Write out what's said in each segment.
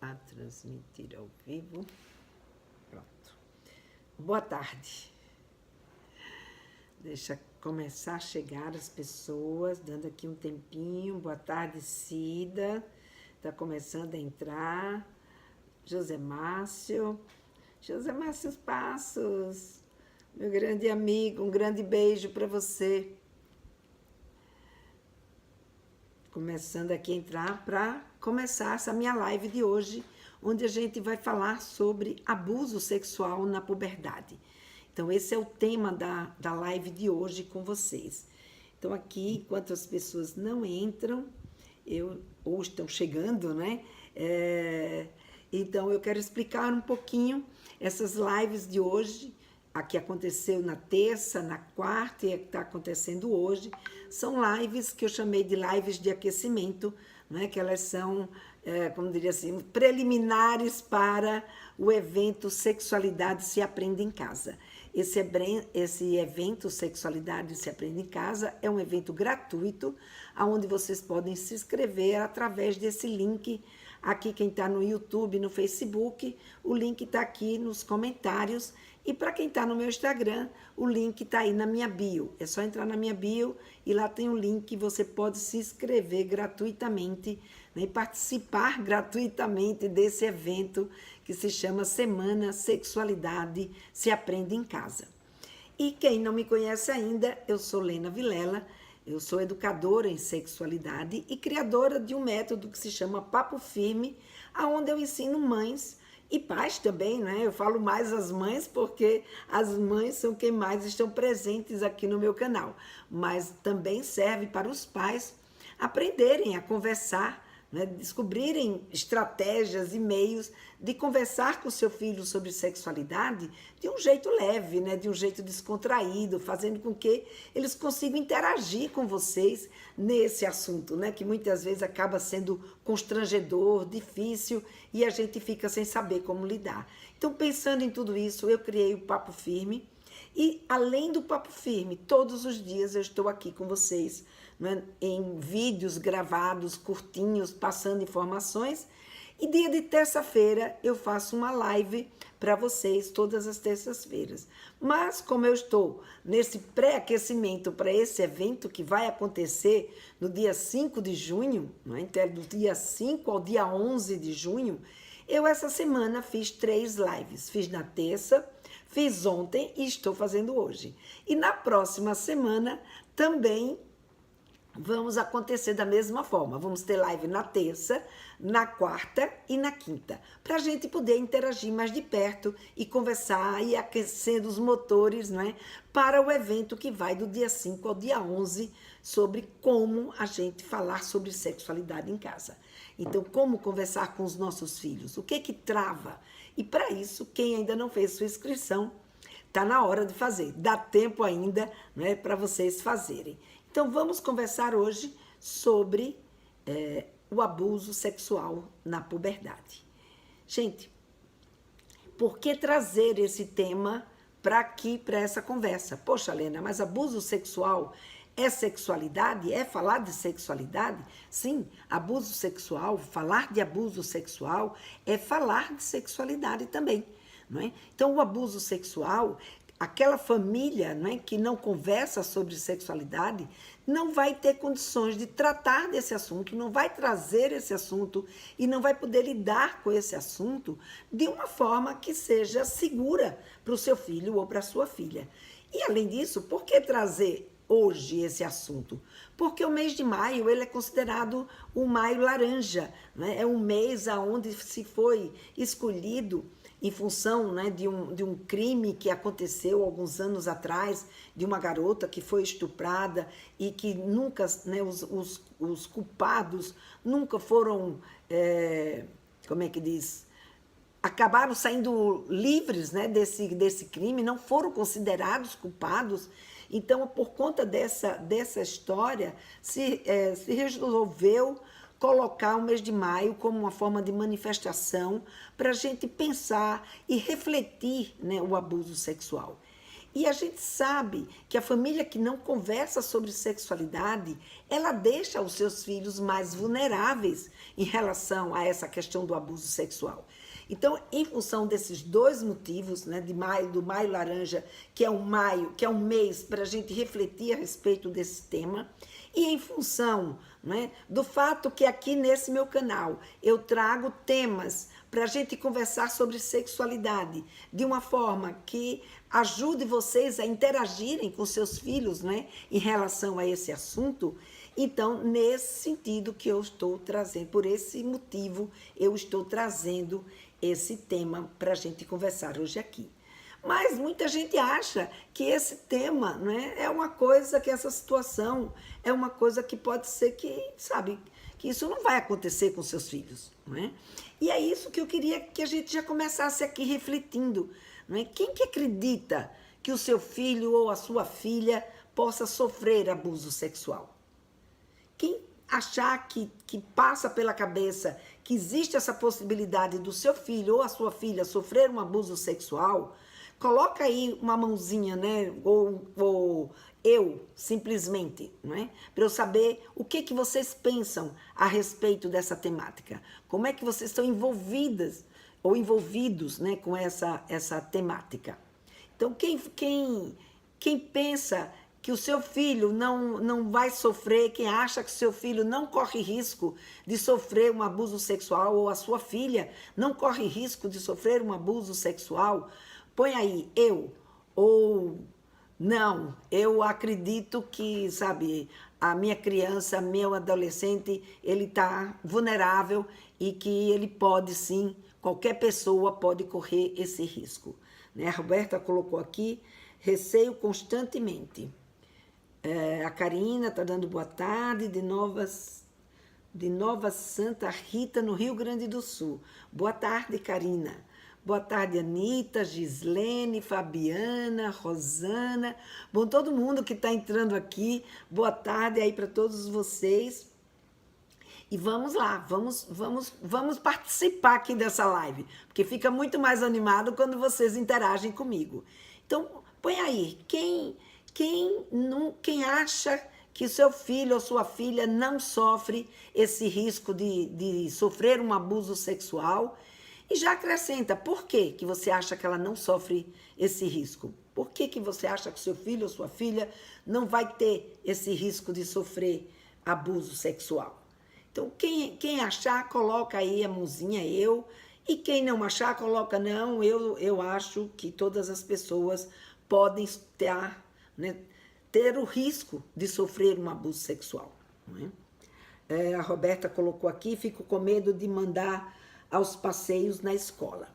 a transmitir ao vivo. Pronto. Boa tarde. Deixa começar a chegar as pessoas, dando aqui um tempinho. Boa tarde, Cida. Está começando a entrar. José Márcio Passos, meu grande amigo, um grande beijo para você. Começando aqui a entrar para começar essa minha live de hoje, onde a gente vai falar sobre abuso sexual na puberdade. Então, esse é o tema da live de hoje com vocês. Então, aqui, enquanto as pessoas não entram, ou estão chegando, né? Então, eu quero explicar um pouquinho essas lives de hoje, a que aconteceu na terça, na quarta e a que está acontecendo hoje. São lives que eu chamei de lives de aquecimento, né? Que elas são, como diria assim, preliminares para o evento Sexualidade se Aprende em Casa. Esse evento Sexualidade se Aprende em Casa é um evento gratuito, onde vocês podem se inscrever através desse link. Aqui quem está no YouTube, no Facebook, o link está aqui nos comentários. E para quem está no meu Instagram, o link está aí na minha bio. É só entrar na minha bio e lá tem um link que você pode se inscrever gratuitamente, né, e participar gratuitamente desse evento que se chama Semana Sexualidade se Aprende em Casa. E quem não me conhece ainda, eu sou Lena Vilela. Eu sou educadora em sexualidade e criadora de um método que se chama Papo Firme, onde eu ensino mães e pais também, né? Eu falo mais as mães porque as mães são quem mais estão presentes aqui no meu canal. Mas também serve para os pais aprenderem a conversar, né? Descobrirem estratégias e meios de conversar com o seu filho sobre sexualidade de um jeito leve, né? De um jeito descontraído, fazendo com que eles consigam interagir com vocês nesse assunto, né? Que muitas vezes acaba sendo constrangedor, difícil e a gente fica sem saber como lidar. Então, pensando em tudo isso, eu criei o Papo Firme e, além do Papo Firme, todos os dias eu estou aqui com vocês, né, em vídeos gravados, curtinhos, passando informações. E dia de terça-feira eu faço uma live para vocês, todas as terças-feiras. Mas como eu estou nesse pré-aquecimento para esse evento que vai acontecer no dia 5 de junho, né, do dia 5 ao dia 11 de junho, eu essa semana fiz 3 lives. Fiz na terça, fiz ontem e estou fazendo hoje. E na próxima semana também vamos acontecer da mesma forma. Vamos ter live na terça, na quarta e na quinta, para a gente poder interagir mais de perto e conversar e aquecendo os motores, não é? Para o evento que vai do dia 5 ao dia 11, sobre como a gente falar sobre sexualidade em casa. Então, como conversar com os nossos filhos, o que trava? E para isso, quem ainda não fez sua inscrição, está na hora de fazer, dá tempo ainda, né, para vocês fazerem. Então, vamos conversar hoje sobre o abuso sexual na puberdade. Gente, por que trazer esse tema para aqui, para essa conversa? Poxa, Lena, mas abuso sexual é sexualidade? É falar de sexualidade? Sim, abuso sexual, falar de abuso sexual é falar de sexualidade também, não é? Então, o abuso sexual, aquela família, não é, que não conversa sobre sexualidade, não vai ter condições de tratar desse assunto, não vai trazer esse assunto e não vai poder lidar com esse assunto de uma forma que seja segura para o seu filho ou para a sua filha. E, além disso, por que trazer hoje esse assunto? Porque o mês de maio ele é considerado o maio laranja, né? É um mês onde se foi escolhido em função, né, de um crime que aconteceu alguns anos atrás, de uma garota que foi estuprada e que nunca, né, os culpados nunca foram, como é que diz, acabaram saindo livres, né, desse crime, não foram considerados culpados. Então, por conta dessa história, se resolveu colocar o mês de maio como uma forma de manifestação para a gente pensar e refletir, né, o abuso sexual. E a gente sabe que a família que não conversa sobre sexualidade, ela deixa os seus filhos mais vulneráveis em relação a essa questão do abuso sexual. Então, em função desses dois motivos, né, do Maio Laranja, que é um mês para a gente refletir a respeito desse tema, e em função, né, do fato que aqui nesse meu canal eu trago temas para a gente conversar sobre sexualidade de uma forma que ajude vocês a interagirem com seus filhos, né, em relação a esse assunto. Então, nesse sentido que eu estou trazendo, por esse motivo, eu estou trazendo esse tema para a gente conversar hoje aqui. Mas muita gente acha que esse tema, né, é uma coisa, que essa situação é uma coisa que pode ser que, sabe, que isso não vai acontecer com seus filhos, né? E é isso que eu queria que a gente já começasse aqui refletindo, né? Quem que acredita que o seu filho ou a sua filha possa sofrer abuso sexual? Quem achar que passa pela cabeça que existe essa possibilidade do seu filho ou a sua filha sofrer um abuso sexual, coloca aí uma mãozinha, né? Ou eu, simplesmente, né? Para eu saber o que vocês pensam a respeito dessa temática. Como é que vocês estão envolvidas ou envolvidos, né, com essa temática. Então, quem pensa que o seu filho não vai sofrer, quem acha que o seu filho não corre risco de sofrer um abuso sexual, ou a sua filha não corre risco de sofrer um abuso sexual, põe aí, eu, ou não, eu acredito que, sabe, a minha criança, meu adolescente, ele está vulnerável e que ele pode sim, qualquer pessoa pode correr esse risco. Né? A Roberta colocou aqui, receio constantemente. A Karina está dando boa tarde, de Nova Santa Rita, no Rio Grande do Sul. Boa tarde, Karina. Boa tarde, Anitta, Gislene, Fabiana, Rosana. Bom, todo mundo que está entrando aqui, boa tarde aí para todos vocês. E vamos lá, vamos participar aqui dessa live, porque fica muito mais animado quando vocês interagem comigo. Então, põe aí, quem acha que seu filho ou sua filha não sofre esse risco de sofrer um abuso sexual, e já acrescenta, por que você acha que ela não sofre esse risco? Por que você acha que seu filho ou sua filha não vai ter esse risco de sofrer abuso sexual? Então, quem achar, coloca aí a mãozinha, eu, e quem não achar, coloca não, eu acho que todas as pessoas podem ter o risco de sofrer um abuso sexual. Não é? A Roberta colocou aqui, fico com medo de mandar aos passeios na escola.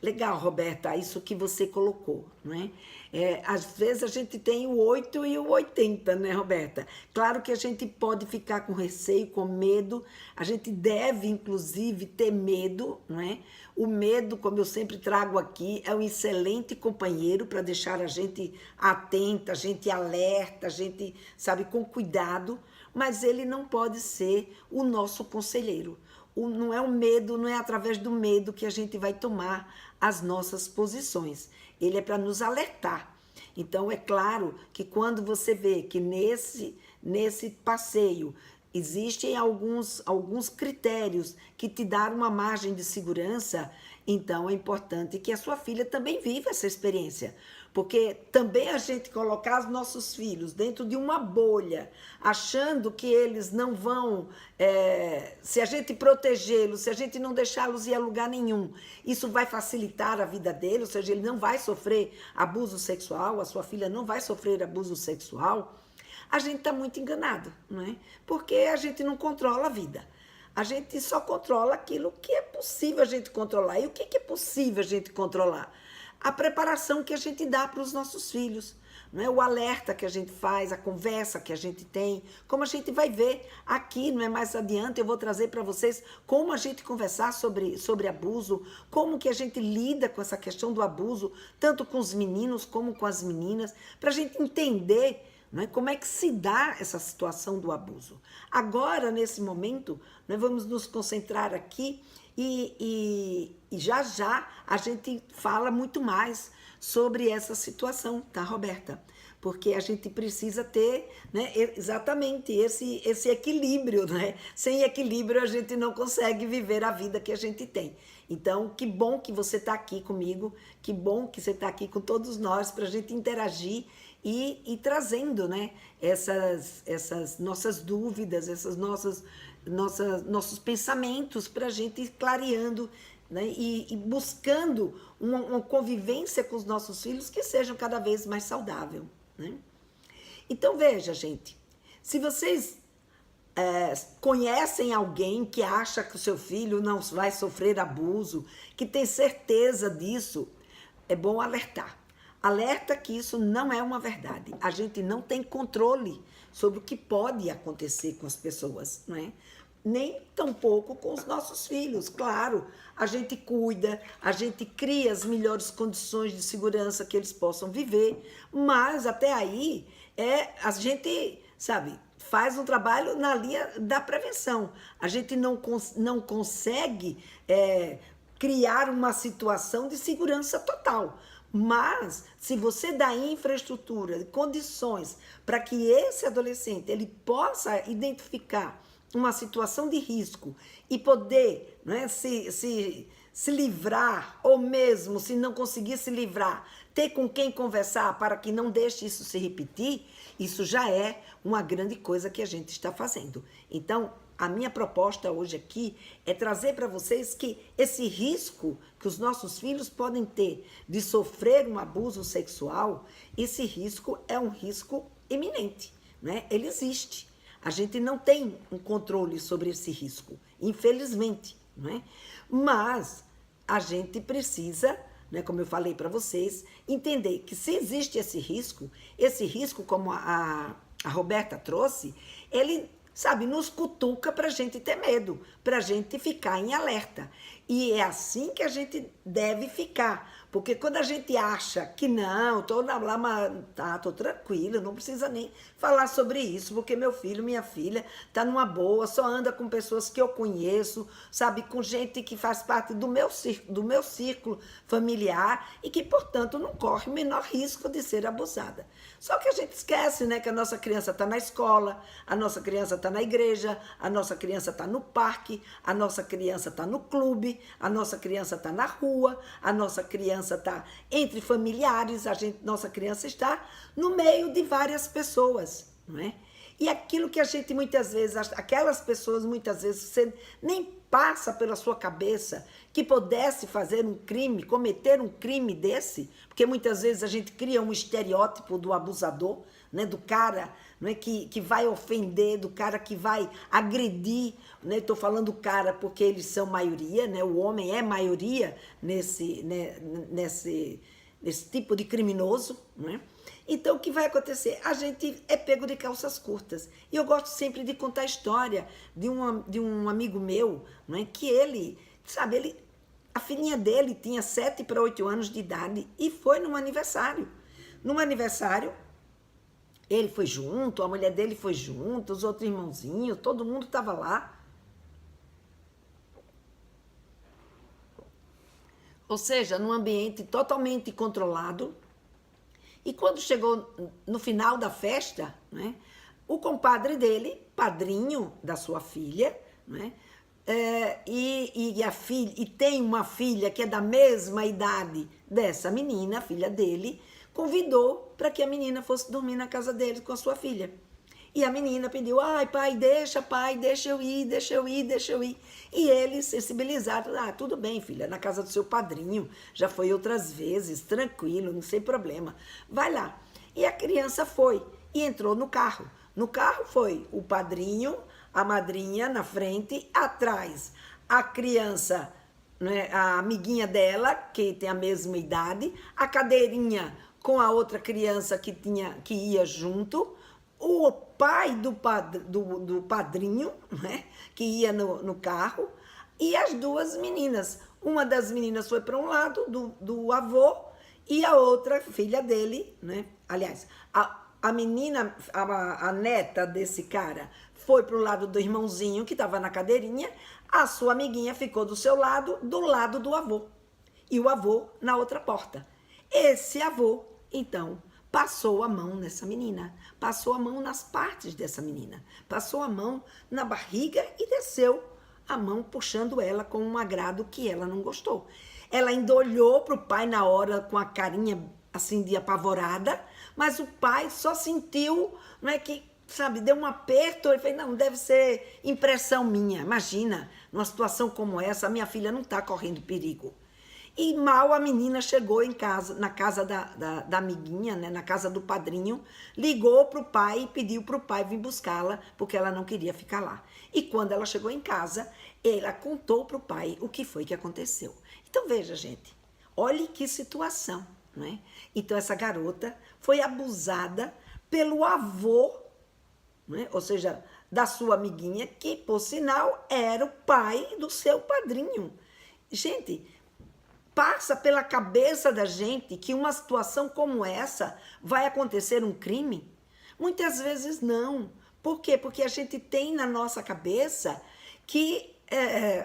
Legal, Roberta, isso que você colocou, não é? Às vezes a gente tem o 8 e o 80, né, Roberta? Claro que a gente pode ficar com receio, com medo, a gente deve, inclusive, ter medo, não é? O medo, como eu sempre trago aqui, é um excelente companheiro para deixar a gente atenta, a gente alerta, a gente, sabe, com cuidado, mas ele não pode ser o nosso conselheiro. Não é o medo, não é através do medo que a gente vai tomar as nossas posições. Ele é para nos alertar. Então, é claro que quando você vê que nesse passeio existem alguns critérios que te dão uma margem de segurança, então é importante que a sua filha também viva essa experiência. Porque também a gente colocar os nossos filhos dentro de uma bolha, achando que eles não vão, se a gente protegê-los, se a gente não deixá-los ir a lugar nenhum, isso vai facilitar a vida dele, ou seja, ele não vai sofrer abuso sexual, a sua filha não vai sofrer abuso sexual, a gente está muito enganado, não é? Porque a gente não controla a vida. A gente só controla aquilo que é possível a gente controlar. E o que é possível a gente controlar? A preparação que a gente dá para os nossos filhos, não é? O alerta que a gente faz, a conversa que a gente tem, como a gente vai ver aqui, não é? Mais adiante eu vou trazer para vocês como a gente conversar sobre abuso, como que a gente lida com essa questão do abuso, tanto com os meninos como com as meninas, para a gente entender, Não é? Como é que se dá essa situação do abuso? Agora, nesse momento, nós vamos nos concentrar aqui e já já a gente fala muito mais sobre essa situação, tá, Roberta? Porque a gente precisa ter, né, exatamente esse equilíbrio, né? Sem equilíbrio a gente não consegue viver a vida que a gente tem. Então, que bom que você está aqui comigo, que bom que você está aqui com todos nós para a gente interagir e trazendo, né, essas nossas dúvidas, nossos pensamentos para a gente ir clareando, né, e buscando uma convivência com os nossos filhos que sejam cada vez mais saudável, né? Então, veja, gente, se vocês conhecem alguém que acha que o seu filho não vai sofrer abuso, que tem certeza disso, é bom alertar. Alerta que isso não é uma verdade. A gente não tem controle sobre o que pode acontecer com as pessoas, não é? Nem tampouco com os nossos filhos. Claro, a gente cuida, a gente cria as melhores condições de segurança que eles possam viver, mas até aí a gente, sabe, faz um trabalho na linha da prevenção. A gente não consegue criar uma situação de segurança total. Mas, se você dá infraestrutura, condições para que esse adolescente ele possa identificar uma situação de risco e poder, né, se livrar, ou mesmo se não conseguir se livrar, ter com quem conversar para que não deixe isso se repetir, isso já é uma grande coisa que a gente está fazendo. Então, a minha proposta hoje aqui é trazer para vocês que esse risco que os nossos filhos podem ter de sofrer um abuso sexual, esse risco é um risco iminente, né? Ele existe. A gente não tem um controle sobre esse risco, infelizmente, né? Mas a gente precisa, né, como eu falei para vocês, entender que se existe esse risco, como a Roberta trouxe, ele, sabe, nos cutuca para a gente ter medo, para a gente ficar em alerta. E é assim que a gente deve ficar. Porque quando a gente acha que não, tô tranquila, não precisa nem falar sobre isso, porque meu filho, minha filha, tá numa boa, só anda com pessoas que eu conheço, sabe, com gente que faz parte do meu círculo familiar e que, portanto, não corre o menor risco de ser abusada. Só que a gente esquece, né, que a nossa criança está na escola, a nossa criança está na igreja, a nossa criança está no parque, a nossa criança está no clube, a nossa criança está na rua, a nossa criança está entre familiares, nossa criança está no meio de várias pessoas, não é? E aquilo que a gente muitas vezes, aquelas pessoas muitas vezes, você nem passa pela sua cabeça que pudesse fazer um crime, cometer um crime desse, porque muitas vezes a gente cria um estereótipo do abusador, né, do cara, né, que vai ofender, do cara que vai agredir, né? Estou falando cara porque eles são maioria, né? O homem é maioria nesse tipo de criminoso, né? Então, o que vai acontecer? A gente é pego de calças curtas. E eu gosto sempre de contar a história de um amigo meu, né, que ele, sabe, a filhinha dele tinha 7 para 8 anos de idade e foi num aniversário. Num aniversário, ele foi junto, a mulher dele foi junto, os outros irmãozinhos, todo mundo estava lá. Ou seja, num ambiente totalmente controlado. E quando chegou no final da festa, né, o compadre dele, padrinho da sua filha, né, e tem uma filha que é da mesma idade dessa menina, a filha dele, convidou para que a menina fosse dormir na casa dele com a sua filha. E a menina pediu, pai, deixa eu ir. E ele, sensibilizado, tudo bem, filha, na casa do seu padrinho, já foi outras vezes, tranquilo, não tem problema. Vai lá. E a criança foi e entrou no carro. No carro foi o padrinho, a madrinha na frente, atrás a criança, né, a amiguinha dela, que tem a mesma idade, a cadeirinha com a outra criança que ia junto, o pai do padrinho, né, que ia no carro, e as duas meninas. Uma das meninas foi para um lado do avô e a outra, filha dele, né? Aliás, a menina, a neta desse cara, foi pro lado do irmãozinho que estava na cadeirinha, a sua amiguinha ficou do lado do avô. E o avô na outra porta. Esse avô, então, passou a mão nessa menina, passou a mão nas partes dessa menina, passou a mão na barriga e desceu a mão puxando ela com um agrado que ela não gostou. Ela ainda olhou pro pai na hora com a carinha assim de apavorada, mas o pai só sentiu, não é que, sabe, deu um aperto, ele fez, não, deve ser impressão minha, imagina, numa situação como essa, a minha filha não está correndo perigo. E mal a menina chegou em casa, na casa da amiguinha, né, na casa do padrinho, ligou para o pai e pediu para o pai vir buscá-la, porque ela não queria ficar lá. E quando ela chegou em casa, ela contou para o pai o que foi que aconteceu. Então veja, gente, olhe que situação, né? Então essa garota foi abusada pelo avô, né? Ou seja, da sua amiguinha, que por sinal era o pai do seu padrinho. Gente, passa pela cabeça da gente que uma situação como essa vai acontecer um crime? Muitas vezes não. Por quê? Porque a gente tem na nossa cabeça que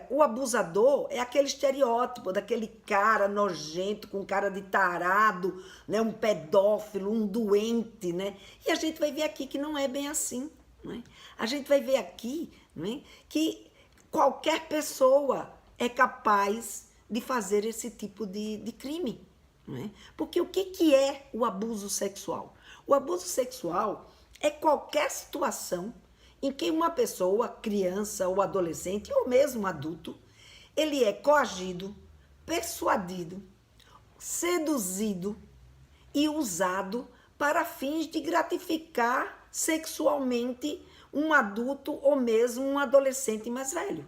o abusador é aquele estereótipo daquele cara nojento, com cara de tarado, né? Um pedófilo, um doente, né? E a gente vai ver aqui que não é bem assim, né? A gente vai ver aqui, né, que qualquer pessoa é capaz de fazer esse tipo de crime, né? Porque o que é o abuso sexual? O abuso sexual é qualquer situação em que uma pessoa, criança ou adolescente, ou mesmo adulto, ele é coagido, persuadido, seduzido e usado para fins de gratificar sexualmente um adulto ou mesmo um adolescente mais velho.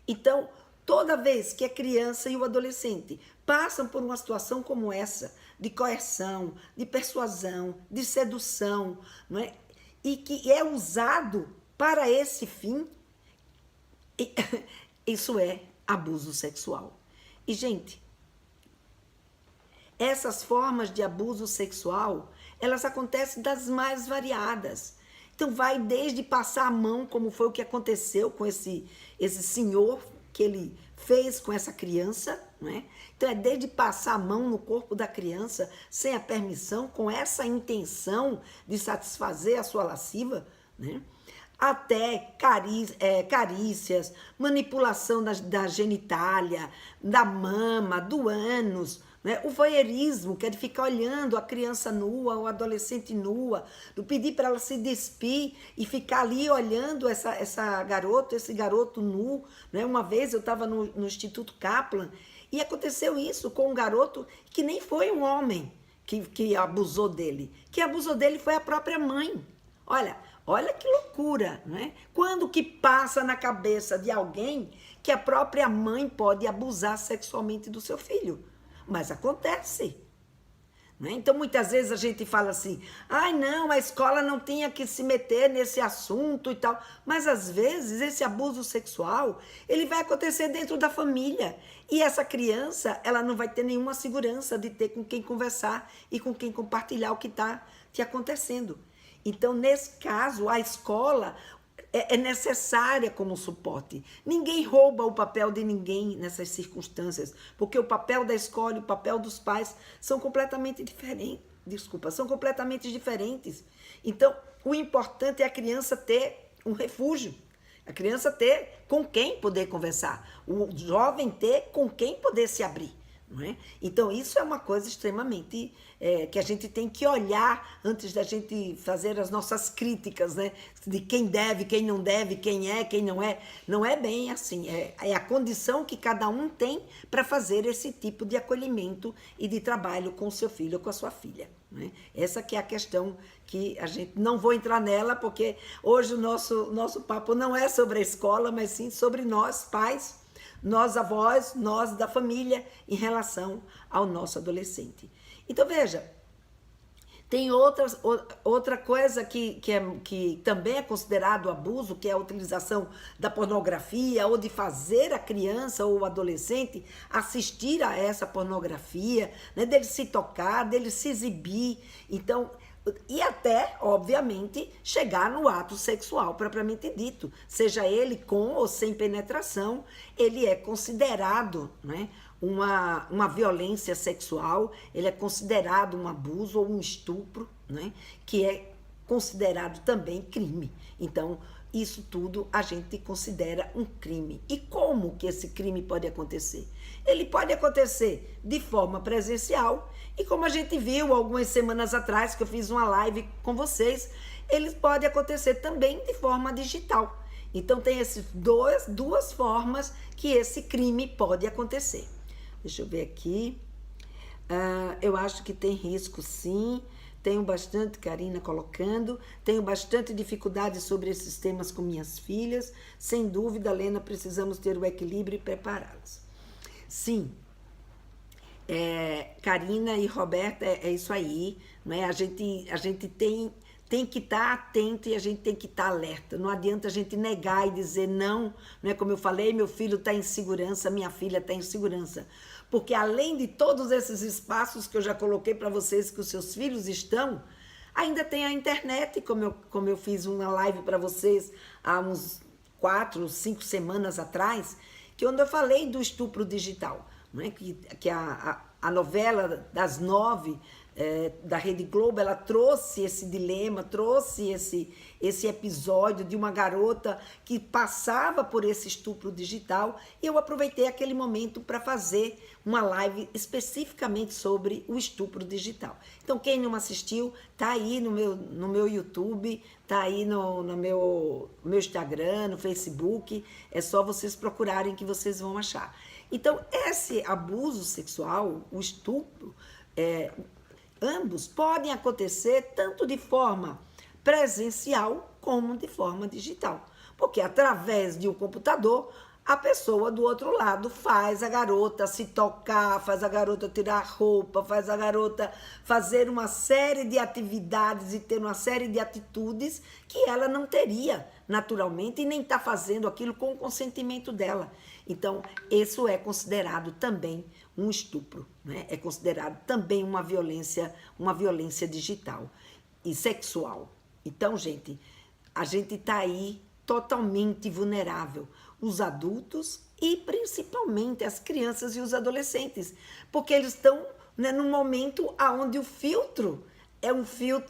Então, toda vez que a criança e o adolescente passam por uma situação como essa, de coerção, de persuasão, de sedução, não é? E que é usado para esse fim, isso é abuso sexual. E, gente, essas formas de abuso sexual, elas acontecem das mais variadas. Então, vai desde passar a mão, como foi o que aconteceu com esse senhor que ele fez com essa criança, né? Então, é desde passar a mão no corpo da criança, sem a permissão, com essa intenção de satisfazer a sua lasciva, né? Até carícias, manipulação da genitália, da mama, do ânus, né? O voyeurismo, que é de ficar olhando a criança nua, o adolescente nua, do pedir para ela se despir e ficar ali olhando esse garoto nu, né? Uma vez eu estava no Instituto Kaplan e aconteceu isso com um garoto que nem foi um homem que abusou dele. Quem abusou dele foi a própria mãe. Olha que loucura, né? Quando que passa na cabeça de alguém que a própria mãe pode abusar sexualmente do seu filho? Mas acontece, né? Então, muitas vezes a gente fala assim, ai não, a escola não tinha que se meter nesse assunto e tal. Mas, às vezes, esse abuso sexual, ele vai acontecer dentro da família. E essa criança, ela não vai ter nenhuma segurança de ter com quem conversar e com quem compartilhar o que está te acontecendo. Então, nesse caso, a escola é necessária como suporte. Ninguém rouba o papel de ninguém nessas circunstâncias, porque o papel da escola e o papel dos pais são completamente diferentes. São completamente diferentes. Então, o importante é a criança ter um refúgio, a criança ter com quem poder conversar, o jovem ter com quem poder se abrir. Não é? Então, isso é uma coisa extremamente que a gente tem que olhar antes da gente fazer as nossas críticas, né? De quem deve, quem não deve, quem é, quem não é. Não é bem assim, é a condição que cada um tem para fazer esse tipo de acolhimento e de trabalho com o seu filho ou com a sua filha. Né? Essa que é a questão que a gente não vou entrar nela, porque hoje o nosso papo não é sobre a escola, mas sim sobre nós, pais, nós avós, nós da família, em relação ao nosso adolescente. Então, veja, tem outra coisa que também é considerado abuso, que é a utilização da pornografia, ou de fazer a criança ou o adolescente assistir a essa pornografia, né, dele se tocar, dele se exibir. Então, E até, obviamente, chegar no ato sexual propriamente dito. Seja ele com ou sem penetração, ele é considerado, né, uma violência sexual, ele é considerado um abuso ou um estupro, né, que é considerado também crime. Então, isso tudo a gente considera um crime. E como que esse crime pode acontecer? Ele pode acontecer de forma presencial e, como a gente viu algumas semanas atrás, que eu fiz uma live com vocês, ele pode acontecer também de forma digital. Então tem essas duas formas que esse crime pode acontecer. Deixa eu ver aqui. Eu acho que tem risco, sim. Tenho bastante, Karina colocando, tenho bastante dificuldade sobre esses temas com minhas filhas. Sem dúvida, Lena, precisamos ter o equilíbrio e prepará-las. Sim, Karina e Roberta, é isso aí, né? A gente tem que estar atento e a gente tem que estar alerta. Não adianta a gente negar e dizer não, né? Como eu falei, meu filho está em segurança, minha filha está em segurança. Porque além de todos esses espaços que eu já coloquei para vocês que os seus filhos estão, ainda tem a internet, como eu fiz uma live para vocês há uns 4, 5 semanas atrás, que onde eu falei do estupro digital, né? Que a novela das 9 da Rede Globo, ela trouxe esse dilema, trouxe esse episódio de uma garota que passava por esse estupro digital, e eu aproveitei aquele momento para fazer uma live especificamente sobre o estupro digital. Então, quem não assistiu, tá aí no meu YouTube, tá aí no meu Instagram, no Facebook, é só vocês procurarem que vocês vão achar. Então, esse abuso sexual, o estupro, ambos podem acontecer tanto de forma presencial como de forma digital. Porque através de um computador, a pessoa do outro lado faz a garota se tocar, faz a garota tirar roupa, faz a garota fazer uma série de atividades e ter uma série de atitudes que ela não teria naturalmente e nem está fazendo aquilo com o consentimento dela. Então, isso é considerado também um estupro, né? É considerado também uma violência digital e sexual. Então, gente, a gente está aí totalmente vulnerável, os adultos e principalmente as crianças e os adolescentes, porque eles estão, né, num momento onde o filtro é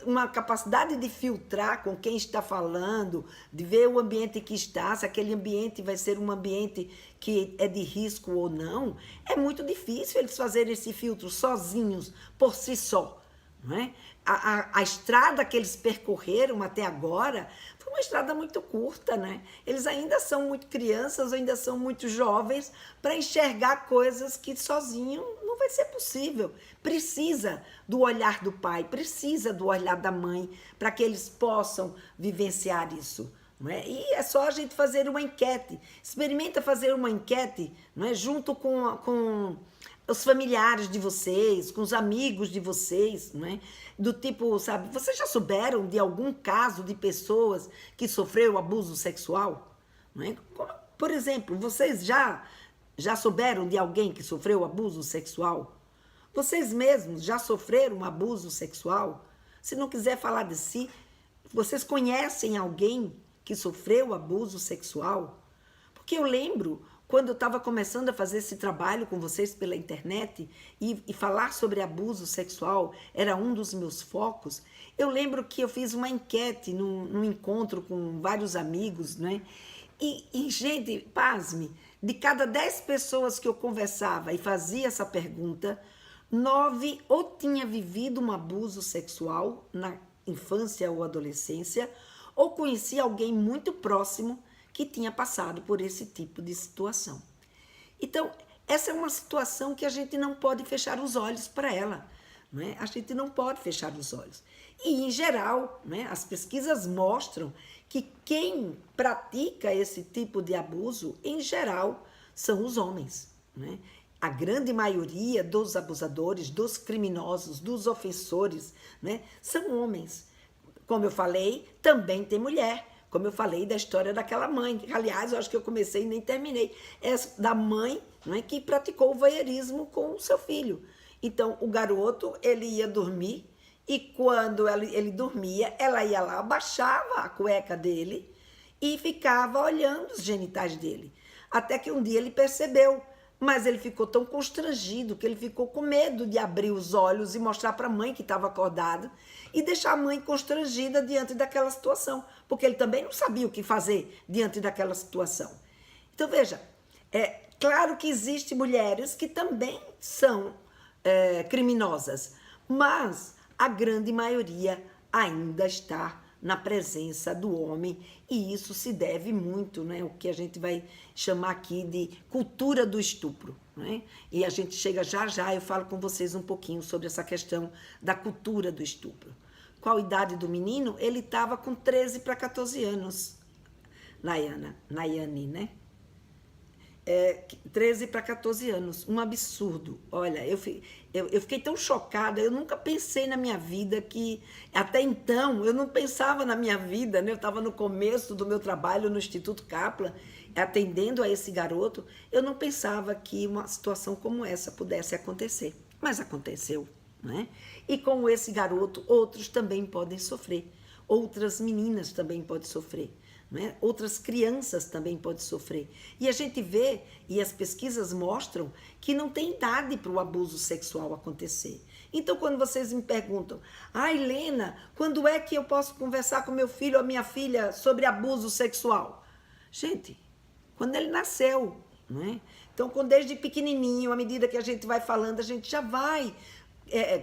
uma capacidade de filtrar com quem está falando, de ver o ambiente que está, se aquele ambiente vai ser um ambiente que é de risco ou não. É muito difícil eles fazerem esse filtro sozinhos, por si só. Não é? A estrada que eles percorreram até agora foi uma estrada muito curta, né? Eles ainda são muito crianças, ainda são muito jovens para enxergar coisas que sozinho não vai ser possível. Precisa do olhar do pai, precisa do olhar da mãe para que eles possam vivenciar isso. Não é? E é só a gente fazer uma enquete. Experimenta fazer uma enquete, não é? Junto com os familiares de vocês, com os amigos de vocês, não é? Do tipo, sabe, vocês já souberam de algum caso de pessoas que sofreram abuso sexual? Não é? Por exemplo, vocês já souberam de alguém que sofreu abuso sexual? Vocês mesmos já sofreram abuso sexual? Se não quiser falar de si, vocês conhecem alguém que sofreu abuso sexual? Porque eu lembro, quando eu estava começando a fazer esse trabalho com vocês pela internet e falar sobre abuso sexual era um dos meus focos, eu lembro que eu fiz uma enquete num encontro com vários amigos, né? E, gente, pasme, de cada 10 pessoas que eu conversava e fazia essa pergunta, 9 ou tinha vivido um abuso sexual na infância ou adolescência, ou conhecia alguém muito próximo que tinha passado por esse tipo de situação. Então, essa é uma situação que a gente não pode fechar os olhos para ela, não é? A gente não pode fechar os olhos. E, em geral, né, as pesquisas mostram que quem pratica esse tipo de abuso, em geral, são os homens, né? A grande maioria dos abusadores, dos criminosos, dos ofensores, né, são homens. Como eu falei, também tem mulher. Como eu falei da história daquela mãe, que, aliás, eu acho que eu comecei e nem terminei. Essa da mãe, não é, que praticou o voyeurismo com o seu filho. Então, o garoto, ele ia dormir E quando ele dormia, ela ia lá, abaixava a cueca dele e ficava olhando os genitais dele. Até que um dia ele percebeu, mas ele ficou tão constrangido que ele ficou com medo de abrir os olhos e mostrar para a mãe que estava acordado e deixar a mãe constrangida diante daquela situação, porque ele também não sabia o que fazer diante daquela situação. Então, veja, é claro que existem mulheres que também são criminosas, mas a grande maioria ainda está na presença do homem, e isso se deve muito, né, o que a gente vai chamar aqui de cultura do estupro, né? E a gente chega já, eu falo com vocês um pouquinho sobre essa questão da cultura do estupro. Qual a idade do menino? Ele estava com 13 para 14 anos, Nayane, né? 13 para 14 anos, um absurdo. Olha, eu fiquei tão chocada, eu nunca pensei na minha vida que, até então, eu não pensava na minha vida, né? Eu estava no começo do meu trabalho no Instituto Kaplan, atendendo a esse garoto, eu não pensava que uma situação como essa pudesse acontecer, mas aconteceu, né? E com esse garoto, outros também podem sofrer, outras meninas também podem sofrer. Né? Outras crianças também podem sofrer. E a gente vê, e as pesquisas mostram, que não tem idade para o abuso sexual acontecer. Então, quando vocês me perguntam, Helena, quando é que eu posso conversar com meu filho ou minha filha sobre abuso sexual? Gente, quando ele nasceu, né? Então, desde pequenininho, à medida que a gente vai falando, a gente já vai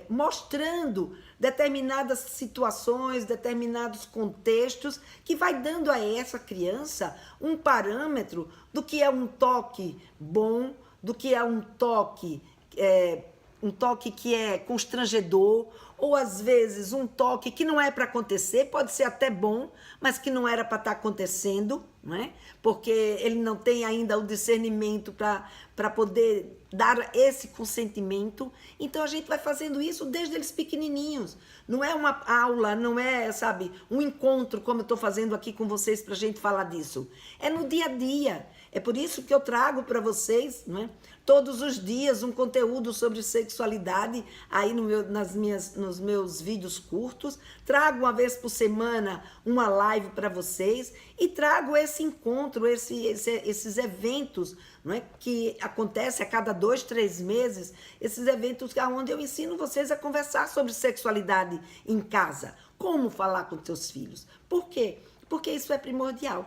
mostrando determinadas situações, determinados contextos, que vai dando a essa criança um parâmetro do que é um toque bom, do que é um toque que é constrangedor, ou às vezes um toque que não é para acontecer, pode ser até bom, mas que não era para estar acontecendo, não é? Porque ele não tem ainda o discernimento para poder dar esse consentimento. Então a gente vai fazendo isso desde eles pequenininhos. Não é uma aula, não é, sabe, um encontro como eu estou fazendo aqui com vocês para a gente falar disso. É no dia a dia. É por isso que eu trago para vocês, não é? Todos os dias um conteúdo sobre sexualidade aí nos meus vídeos curtos. Trago uma vez por semana uma live para vocês e trago esse encontro, esses eventos, não é? Que acontece a cada 2, 3 meses, esses eventos onde eu ensino vocês a conversar sobre sexualidade em casa. Como falar com seus filhos. Por quê? Porque isso é primordial.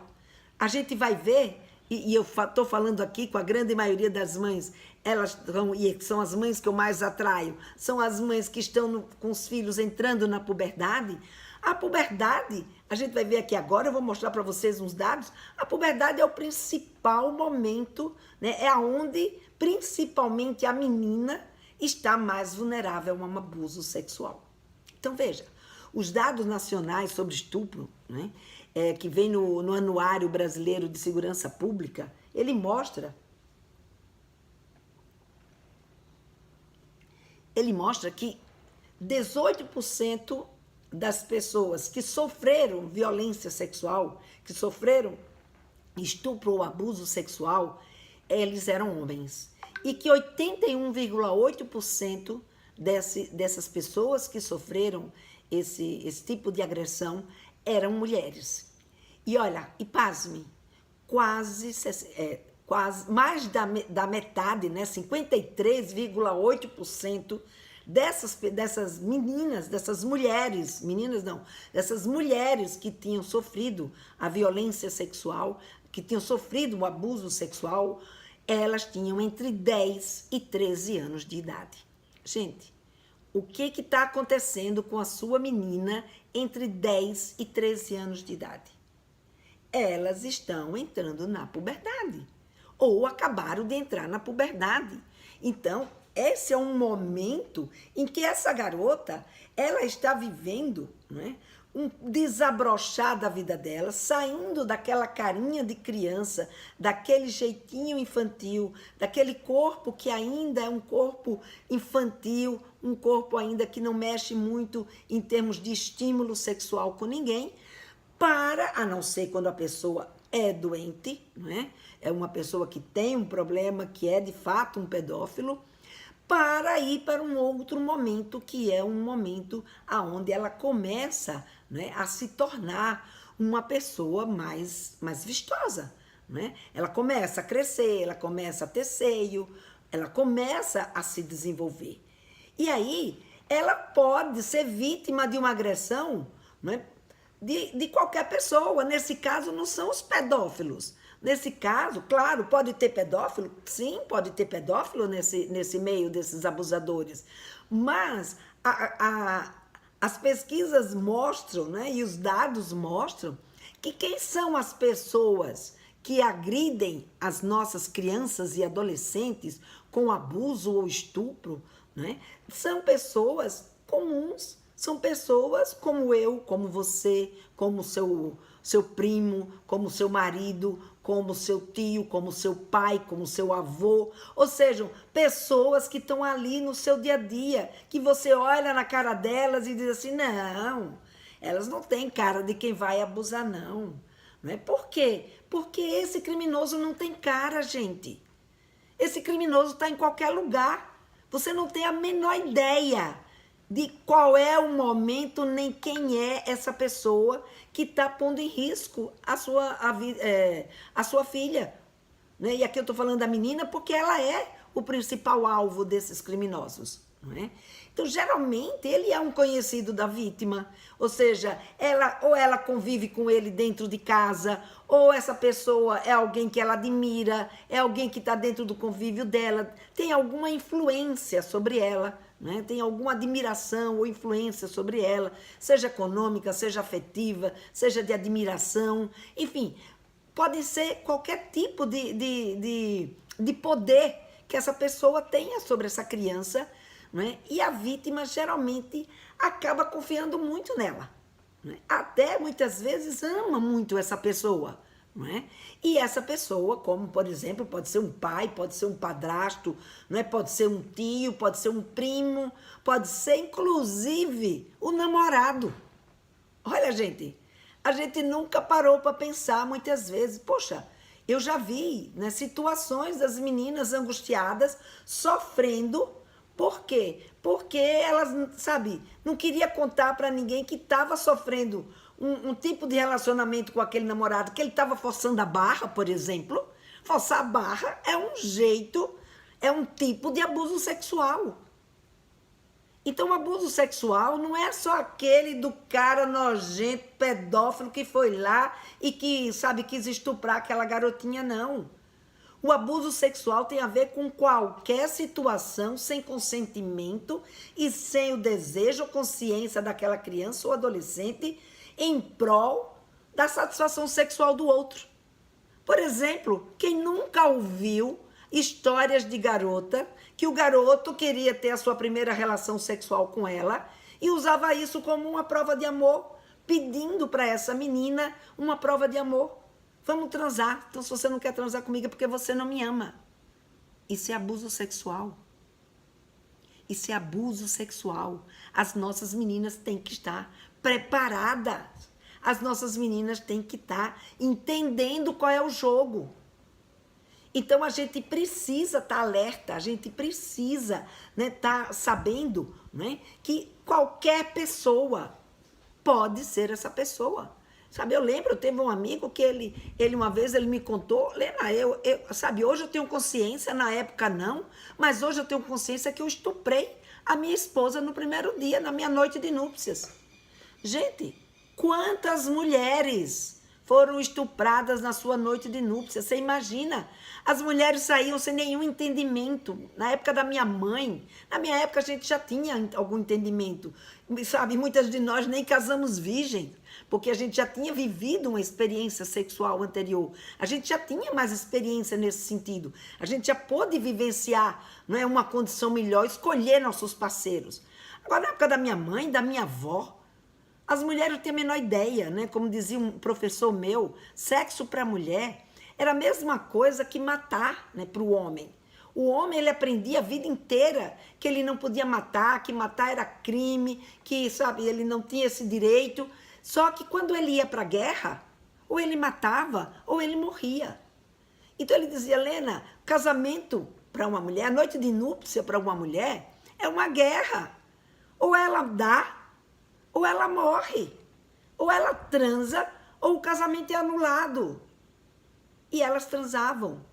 A gente vai ver... E eu estou falando aqui com a grande maioria das mães, e são as mães que eu mais atraio, são as mães que estão com os filhos entrando na puberdade. A puberdade, a gente vai ver aqui agora, eu vou mostrar para vocês uns dados, a puberdade é o principal momento, né? É onde principalmente a menina está mais vulnerável a um abuso sexual. Então veja, os dados nacionais sobre estupro, né? Que vem no Anuário Brasileiro de Segurança Pública, ele mostra que 18% das pessoas que sofreram violência sexual, que sofreram estupro ou abuso sexual, eles eram homens. E que 81,8% dessas pessoas que sofreram esse tipo de agressão eram mulheres. E olha, e pasme, quase mais da metade, né, 53,8% dessas meninas, dessas mulheres que tinham sofrido a violência sexual, que tinham sofrido o abuso sexual, elas tinham entre 10 e 13 anos de idade. Gente, o que está acontecendo com a sua menina entre 10 e 13 anos de idade? Elas estão entrando na puberdade, ou acabaram de entrar na puberdade. Então, esse é um momento em que essa garota, ela está vivendo, né, um desabrochar da vida dela, saindo daquela carinha de criança, daquele jeitinho infantil, daquele corpo que ainda é um corpo infantil, um corpo ainda que não mexe muito em termos de estímulo sexual com ninguém, a não ser quando a pessoa é doente, né? É uma pessoa que tem um problema, que é de fato um pedófilo, para ir para um outro momento, que é um momento onde ela começa, né, a se tornar uma pessoa mais vistosa. Né? Ela começa a crescer, ela começa a ter seio, ela começa a se desenvolver. E aí, ela pode ser vítima de uma agressão, né, de qualquer pessoa. Nesse caso, não são os pedófilos. Nesse caso, claro, pode ter pedófilo? Sim, pode ter pedófilo nesse meio desses abusadores. Mas as pesquisas mostram, né, e os dados mostram que quem são as pessoas que agridem as nossas crianças e adolescentes com abuso ou estupro, né, são pessoas comuns, são pessoas como eu, como você, como seu primo, como seu marido, como seu tio, como seu pai, como seu avô. Ou seja, pessoas que estão ali no seu dia a dia, que você olha na cara delas e diz assim, não, elas não têm cara de quem vai abusar, não. Não é? Por quê? Porque esse criminoso não tem cara, gente. Esse criminoso está em qualquer lugar. Você não tem a menor ideia de qual é o momento, nem quem é essa pessoa que está pondo em risco a sua filha. Né? E aqui eu estou falando da menina porque ela é o principal alvo desses criminosos. Não é? Então, geralmente, ele é um conhecido da vítima, ou seja, ela convive com ele dentro de casa, ou essa pessoa é alguém que ela admira, é alguém que está dentro do convívio dela, tem alguma influência sobre ela, né? Tem alguma admiração ou influência sobre ela, seja econômica, seja afetiva, seja de admiração, enfim, pode ser qualquer tipo de poder que essa pessoa tenha sobre essa criança, né? E a vítima geralmente acaba confiando muito nela, né? Até muitas vezes ama muito essa pessoa, né? E essa pessoa, como por exemplo, pode ser um pai, pode ser um padrasto, né? Pode ser um tio, pode ser um primo, pode ser inclusive o namorado. Olha, gente, a gente nunca parou para pensar muitas vezes, poxa, eu já vi, né, situações das meninas angustiadas sofrendo. Por quê? Porque elas, sabe, não queria contar para ninguém que estava sofrendo um tipo de relacionamento com aquele namorado, que ele estava forçando a barra, por exemplo. Forçar a barra é um jeito, é um tipo de abuso sexual. Então, o abuso sexual não é só aquele do cara nojento, pedófilo, que foi lá e que, sabe, quis estuprar aquela garotinha, não. O abuso sexual tem a ver com qualquer situação sem consentimento e sem o desejo ou consciência daquela criança ou adolescente em prol da satisfação sexual do outro. Por exemplo, quem nunca ouviu histórias de garota que o garoto queria ter a sua primeira relação sexual com ela e usava isso como uma prova de amor, pedindo para essa menina uma prova de amor. Vamos transar. Então, se você não quer transar comigo é porque você não me ama. Isso é abuso sexual. Isso é abuso sexual. As nossas meninas têm que estar preparadas. As nossas meninas têm que estar entendendo qual é o jogo. Então, a gente precisa estar alerta, a gente precisa, né, estar sabendo, né, que qualquer pessoa pode ser essa pessoa. Sabe, eu lembro, eu teve um amigo que ele uma vez ele me contou, Lena, sabe, hoje eu tenho consciência, na época não, mas hoje eu tenho consciência que eu estuprei a minha esposa no primeiro dia, na minha noite de núpcias. Gente, quantas mulheres foram estupradas na sua noite de núpcias? Você imagina? As mulheres saíam sem nenhum entendimento. Na época da minha mãe, na minha época a gente já tinha algum entendimento. Sabe, muitas de nós nem casamos virgem, porque a gente já tinha vivido uma experiência sexual anterior. A gente já tinha mais experiência nesse sentido. A gente já pôde vivenciar, não é, uma condição melhor, escolher nossos parceiros. Agora, na época da minha mãe, da minha avó, as mulheres não têm a menor ideia, né? Como dizia um professor meu, sexo para a mulher era a mesma coisa que matar, né, para o homem. O homem, ele aprendia a vida inteira que ele não podia matar, que matar era crime, que, sabe, ele não tinha esse direito. Só que quando ele ia para a guerra, ou ele matava, ou ele morria. Então ele dizia, Lena, casamento para uma mulher, a noite de núpcia para uma mulher é uma guerra. Ou ela dá, ou ela morre. Ou ela transa, ou o casamento é anulado. E elas transavam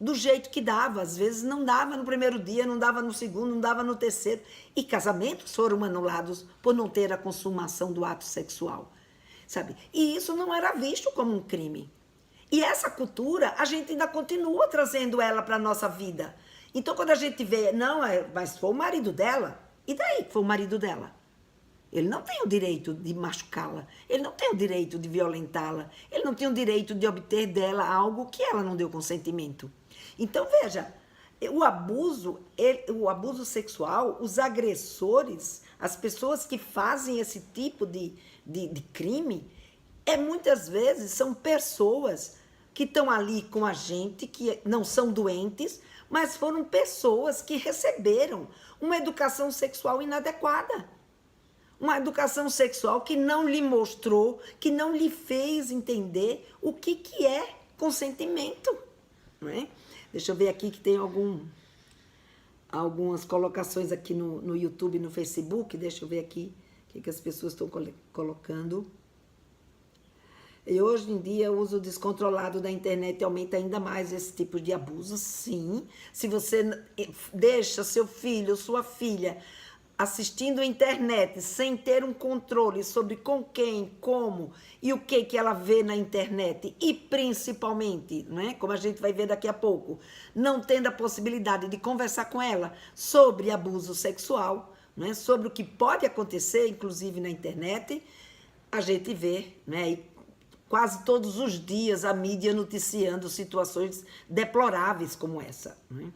do jeito que dava. Às vezes não dava no primeiro dia, não dava no segundo, não dava no terceiro. E casamentos foram anulados por não ter a consumação do ato sexual, sabe? E isso não era visto como um crime. E essa cultura, a gente ainda continua trazendo ela para a nossa vida. Então, quando a gente vê, não, mas foi o marido dela, e daí que foi o marido dela? Ele não tem o direito de machucá-la, ele não tem o direito de violentá-la, ele não tem o direito de obter dela algo que ela não deu consentimento. Então, veja, o abuso sexual, os agressores, as pessoas que fazem esse tipo de crime, muitas vezes são pessoas que estão ali com a gente, que não são doentes, mas foram pessoas que receberam uma educação sexual inadequada. Uma educação sexual que não lhe mostrou, que não lhe fez entender o que é consentimento. Não é? Deixa eu ver aqui que tem algumas colocações aqui no YouTube e no Facebook. Deixa eu ver aqui o que as pessoas estão colocando. E hoje em dia o uso descontrolado da internet aumenta ainda mais esse tipo de abuso, sim. Se você deixa seu filho, sua filha assistindo a internet sem ter um controle sobre com quem, como e o que ela vê na internet e principalmente, né, como a gente vai ver daqui a pouco, não tendo a possibilidade de conversar com ela sobre abuso sexual, né, sobre o que pode acontecer, inclusive na internet, a gente vê, né, e quase todos os dias a mídia noticiando situações deploráveis como essa, né?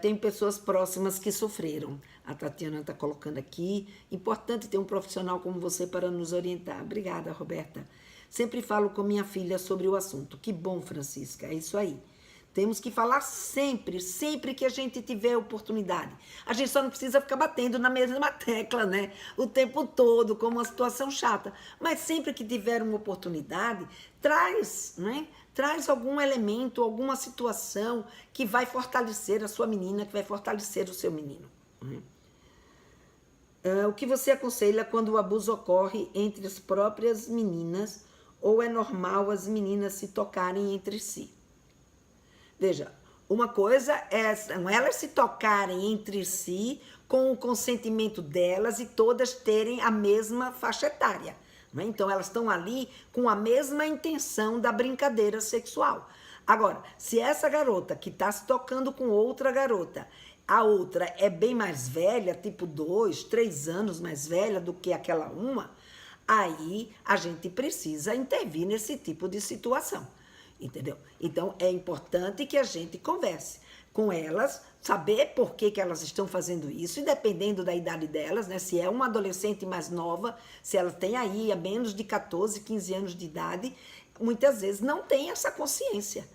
Tem pessoas próximas que sofreram. A Tatiana está colocando aqui. Importante ter um profissional como você para nos orientar. Obrigada, Roberta. Sempre falo com minha filha sobre o assunto. Que bom, Francisca. É isso aí. Temos que falar sempre, sempre que a gente tiver oportunidade. A gente só não precisa ficar batendo na mesma tecla, né? O tempo todo, como uma situação chata. Mas sempre que tiver uma oportunidade, traz, né? Traz algum elemento, alguma situação que vai fortalecer a sua menina, que vai fortalecer o seu menino. O que você aconselha quando o abuso ocorre entre as próprias meninas ou é normal as meninas se tocarem entre si? Veja, uma coisa são elas se tocarem entre si com o consentimento delas e todas terem a mesma faixa etária. Então, elas estão ali com a mesma intenção da brincadeira sexual. Agora, se essa garota que está se tocando com outra garota, a outra é bem mais velha, tipo 2, 3 anos mais velha do que aquela uma, aí a gente precisa intervir nesse tipo de situação, entendeu? Então, é importante que a gente converse com elas, saber por que elas estão fazendo isso, e dependendo da idade delas, né? Se é uma adolescente mais nova, se ela tem aí a menos de 14, 15 anos de idade, muitas vezes não tem essa consciência.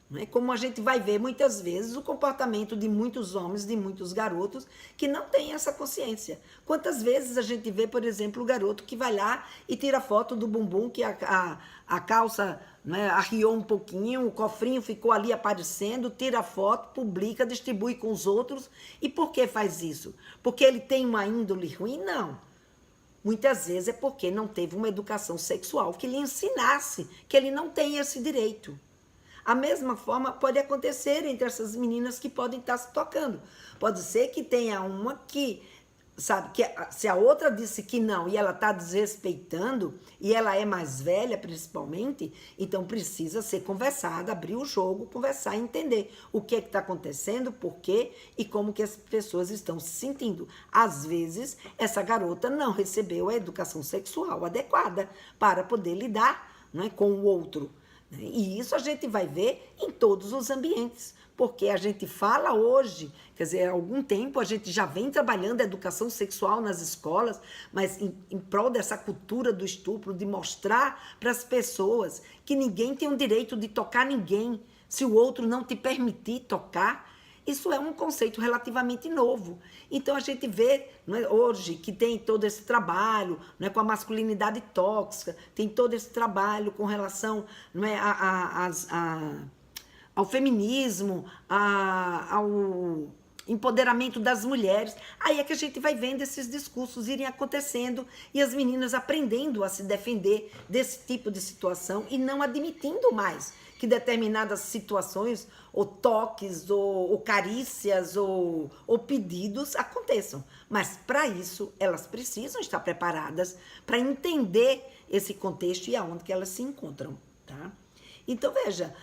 Né? Como a gente vai ver muitas vezes o comportamento de muitos homens, de muitos garotos, que não têm essa consciência. Quantas vezes a gente vê, por exemplo, o garoto que vai lá e tira foto do bumbum, que a calça, né, arriou um pouquinho, o cofrinho ficou ali aparecendo, tira a foto, publica, distribui com os outros. E por que faz isso? Porque ele tem uma índole ruim? Não. Muitas vezes é porque não teve uma educação sexual que lhe ensinasse que ele não tem esse direito. A mesma forma pode acontecer entre essas meninas que podem estar se tocando. Pode ser que tenha uma que, sabe, que se a outra disse que não e ela está desrespeitando, e ela é mais velha principalmente, então precisa ser conversada, abrir o jogo, conversar e entender o que está acontecendo, por quê e como que as pessoas estão se sentindo. Às vezes, essa garota não recebeu a educação sexual adequada para poder lidar, né, com o outro. E isso a gente vai ver em todos os ambientes, porque a gente fala hoje, quer dizer, há algum tempo a gente já vem trabalhando a educação sexual nas escolas, mas em prol dessa cultura do estupro, de mostrar para as pessoas que ninguém tem o direito de tocar ninguém, se o outro não te permitir tocar. Isso é um conceito relativamente novo. Então, a gente vê, não é, hoje que tem todo esse trabalho, não é, com a masculinidade tóxica, tem todo esse trabalho com relação, não é, ao feminismo, ao empoderamento das mulheres. Aí é que a gente vai vendo esses discursos irem acontecendo e as meninas aprendendo a se defender desse tipo de situação e não admitindo mais que determinadas situações, ou toques, ou carícias, ou pedidos aconteçam. Mas, para isso, elas precisam estar preparadas para entender esse contexto e aonde que elas se encontram, tá? Então, veja,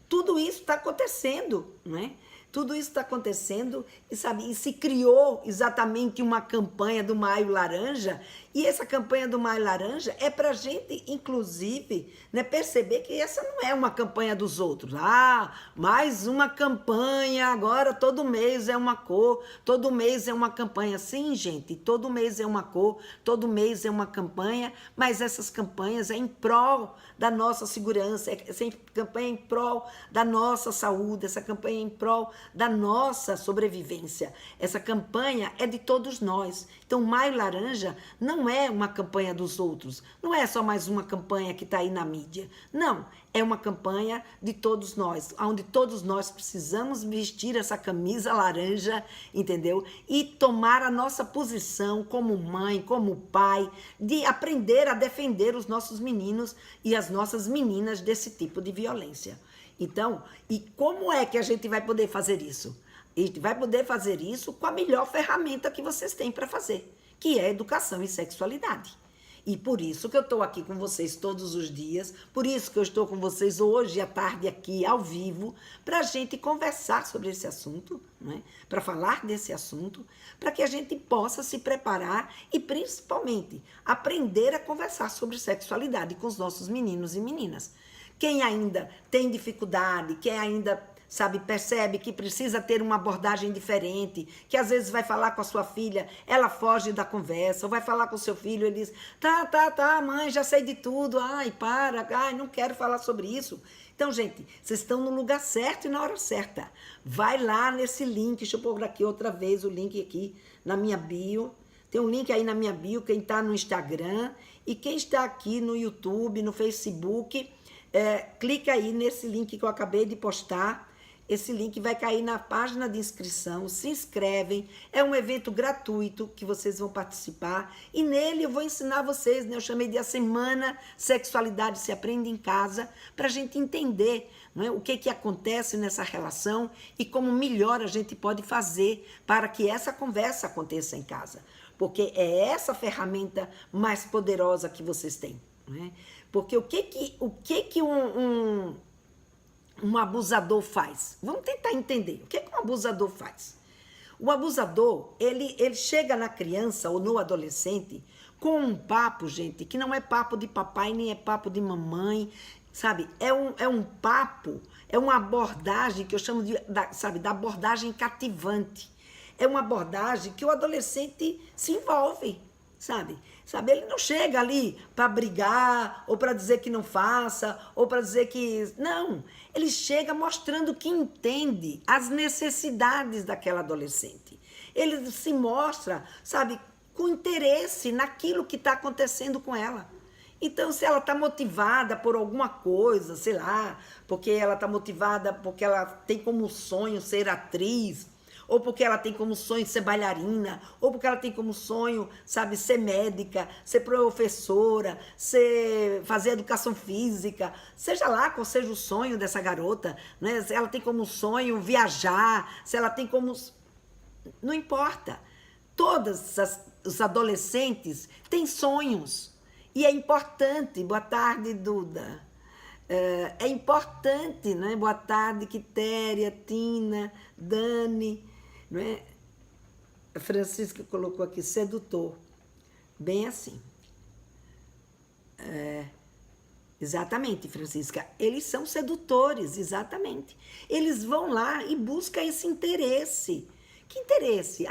tudo isso está acontecendo, não é? Tudo isso está acontecendo e, sabe, e se criou exatamente uma campanha do Maio Laranja, e essa campanha do Maio Laranja é para a gente, inclusive, né, perceber que essa não é uma campanha dos outros. Ah, mais uma campanha, agora todo mês é uma cor, todo mês é uma campanha. Sim, gente, todo mês é uma cor, todo mês é uma campanha, mas essas campanhas é em prol da nossa segurança, essa campanha é em prol da nossa saúde, essa campanha é em prol da nossa sobrevivência. Essa campanha é de todos nós. Então, Maio Laranja não é uma campanha dos outros, não é só mais uma campanha que está aí na mídia. Não, é uma campanha de todos nós, onde todos nós precisamos vestir essa camisa laranja, entendeu? E tomar a nossa posição como mãe, como pai, de aprender a defender os nossos meninos e as nossas meninas desse tipo de violência. Então, e como é que a gente vai poder fazer isso? A gente vai poder fazer isso com a melhor ferramenta que vocês têm para fazer, que é educação e sexualidade. E por isso que eu estou aqui com vocês todos os dias, por isso que eu estou com vocês hoje à tarde aqui ao vivo, para a gente conversar sobre esse assunto, né? Para falar desse assunto, para que a gente possa se preparar e principalmente aprender a conversar sobre sexualidade com os nossos meninos e meninas. Quem ainda tem dificuldade, quem ainda, sabe, percebe que precisa ter uma abordagem diferente, que às vezes vai falar com a sua filha, ela foge da conversa, ou vai falar com o seu filho, ele diz, tá, mãe, já sei de tudo, ai, não quero falar sobre isso. Então, gente, vocês estão no lugar certo e na hora certa. Vai lá nesse link, deixa eu pôr aqui outra vez o link aqui na minha bio, tem um link aí na minha bio, quem está no Instagram, e quem está aqui no YouTube, no Facebook, clica aí nesse link que eu acabei de postar. Esse link vai cair na página de inscrição, se inscrevem, é um evento gratuito que vocês vão participar e nele eu vou ensinar vocês, né? Eu chamei de a Semana Sexualidade se Aprende em Casa, para a gente entender, não é? O que acontece nessa relação e como melhor a gente pode fazer para que essa conversa aconteça em casa, porque é essa ferramenta mais poderosa que vocês têm, não é? Porque o que um abusador faz? Vamos tentar entender. O que um abusador faz? O abusador, ele chega na criança ou no adolescente com um papo, gente, que não é papo de papai, nem é papo de mamãe, sabe? É um papo, é uma abordagem que eu chamo da abordagem cativante. É uma abordagem que o adolescente se envolve, sabe? Ele não chega ali para brigar, ou para dizer que não faça, ou para dizer que... Não, ele chega mostrando que entende as necessidades daquela adolescente. Ele se mostra, sabe, com interesse naquilo que está acontecendo com ela. Então, se ela está motivada por alguma coisa, sei lá, porque ela está motivada porque ela tem como sonho ser atriz, ou porque ela tem como sonho ser bailarina, ou porque ela tem como sonho, sabe, ser médica, ser professora, fazer educação física, seja lá qual seja o sonho dessa garota, né? Se ela tem como sonho viajar, se ela tem como... Não importa. Todos os adolescentes têm sonhos. E é importante... Boa tarde, Duda. É importante, né? Boa tarde, Quitéria, Tina, Dani... Não é? A Francisca colocou aqui, sedutor. Bem assim. Exatamente, Francisca. Eles são sedutores, exatamente. Eles vão lá e buscam esse interesse. Que interesse?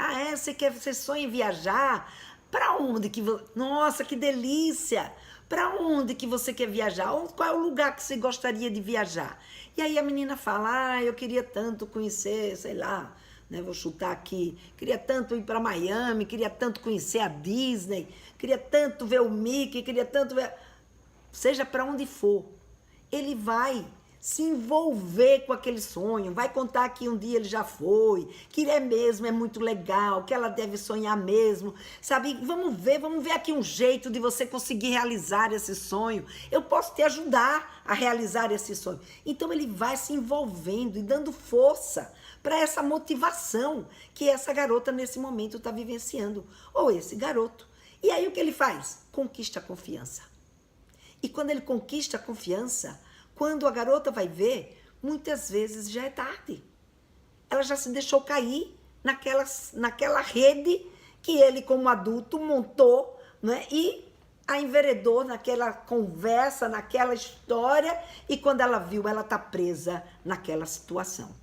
Você sonha em viajar? Para onde que... Nossa, que delícia! Para onde que você quer viajar? Qual é o lugar que você gostaria de viajar? E aí a menina fala, eu queria tanto conhecer, sei lá... Né, vou chutar aqui, queria tanto ir para Miami, queria tanto conhecer a Disney, queria tanto ver o Mickey, queria tanto ver... Seja para onde for, ele vai, se envolver com aquele sonho, vai contar que um dia ele já foi, que ele é mesmo, é muito legal, que ela deve sonhar mesmo, sabe? Vamos ver aqui um jeito de você conseguir realizar esse sonho. Eu posso te ajudar a realizar esse sonho. Então ele vai se envolvendo e dando força para essa motivação que essa garota nesse momento está vivenciando, ou esse garoto. E aí o que ele faz? Conquista a confiança. E quando ele conquista a confiança, quando a garota vai ver, muitas vezes já é tarde. Ela já se deixou cair naquela rede que ele, como adulto, montou, né? E a enveredou naquela conversa, naquela história, e quando ela viu, ela está presa naquela situação.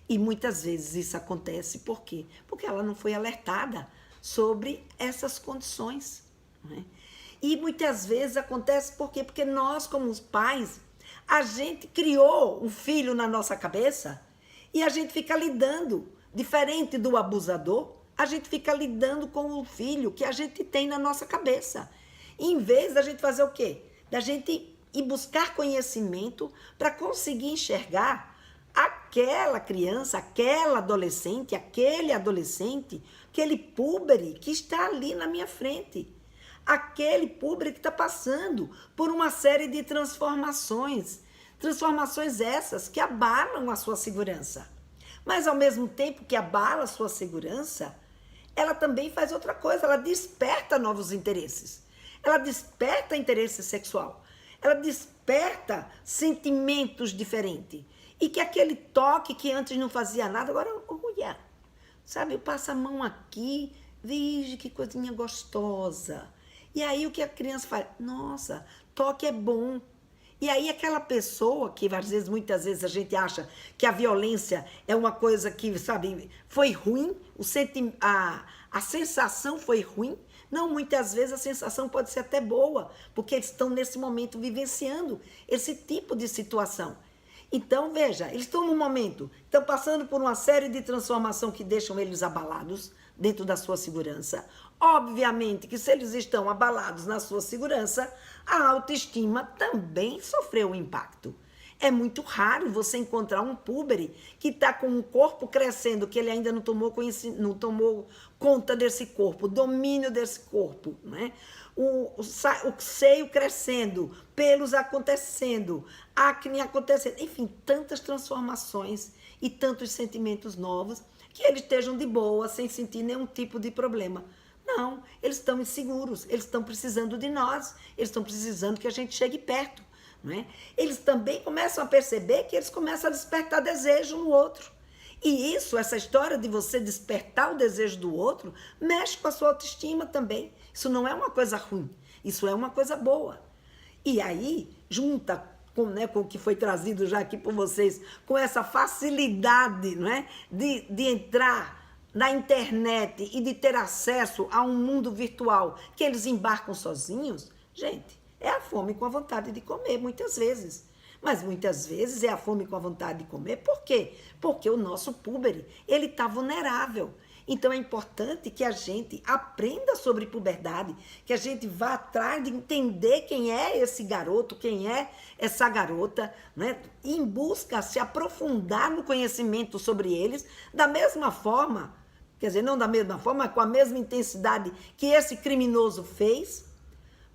E muitas vezes isso acontece, por quê? Porque ela não foi alertada sobre essas condições, né? E muitas vezes acontece por quê? Porque nós, como os pais, a gente criou um filho na nossa cabeça e a gente fica lidando, diferente do abusador, a gente fica lidando com o filho que a gente tem na nossa cabeça. Em vez da gente fazer o quê? Da gente ir buscar conhecimento para conseguir enxergar aquela criança, aquela adolescente, aquele adolescente, aquele púbere que está ali na minha frente. Aquele público que está passando por uma série de transformações. Transformações essas que abalam a sua segurança. Mas ao mesmo tempo que abala a sua segurança, ela também faz outra coisa, ela desperta novos interesses. Ela desperta interesse sexual. Ela desperta sentimentos diferentes. E que aquele toque que antes não fazia nada, agora, olha, sabe, eu passo a mão aqui, veja que coisinha gostosa. E aí o que a criança faz? Nossa, toque é bom. E aí aquela pessoa que às vezes, muitas vezes a gente acha que a violência é uma coisa que, sabe, foi ruim, a sensação foi ruim. Não, muitas vezes a sensação pode ser até boa, porque eles estão nesse momento vivenciando esse tipo de situação. Então, veja, eles estão num momento, estão passando por uma série de transformação que deixam eles abalados dentro da sua segurança. Obviamente que se eles estão abalados na sua segurança, a autoestima também sofreu um impacto. É muito raro você encontrar um púbere que está com um corpo crescendo, que ele ainda não tomou conta desse corpo, o domínio desse corpo, né? O seio crescendo, pelos acontecendo, acne acontecendo, enfim, tantas transformações e tantos sentimentos novos que eles estejam de boa, sem sentir nenhum tipo de problema. Não, eles estão inseguros, eles estão precisando de nós, eles estão precisando que a gente chegue perto, não é? Eles também começam a perceber que eles começam a despertar desejo no outro. E isso, essa história de você despertar o desejo do outro, mexe com a sua autoestima também. Isso não é uma coisa ruim, isso é uma coisa boa. E aí, junta com o que foi trazido já aqui por vocês, com essa facilidade, não é? de entrar na internet e de ter acesso a um mundo virtual que eles embarcam sozinhos, gente, é a fome com a vontade de comer, muitas vezes. Mas muitas vezes é a fome com a vontade de comer. Por quê? Porque o nosso púbere, ele está vulnerável. Então é importante que a gente aprenda sobre puberdade, que a gente vá atrás de entender quem é esse garoto, quem é essa garota, né? E em busca de se aprofundar no conhecimento sobre eles, da mesma forma, quer dizer, não da mesma forma, mas com a mesma intensidade que esse criminoso fez,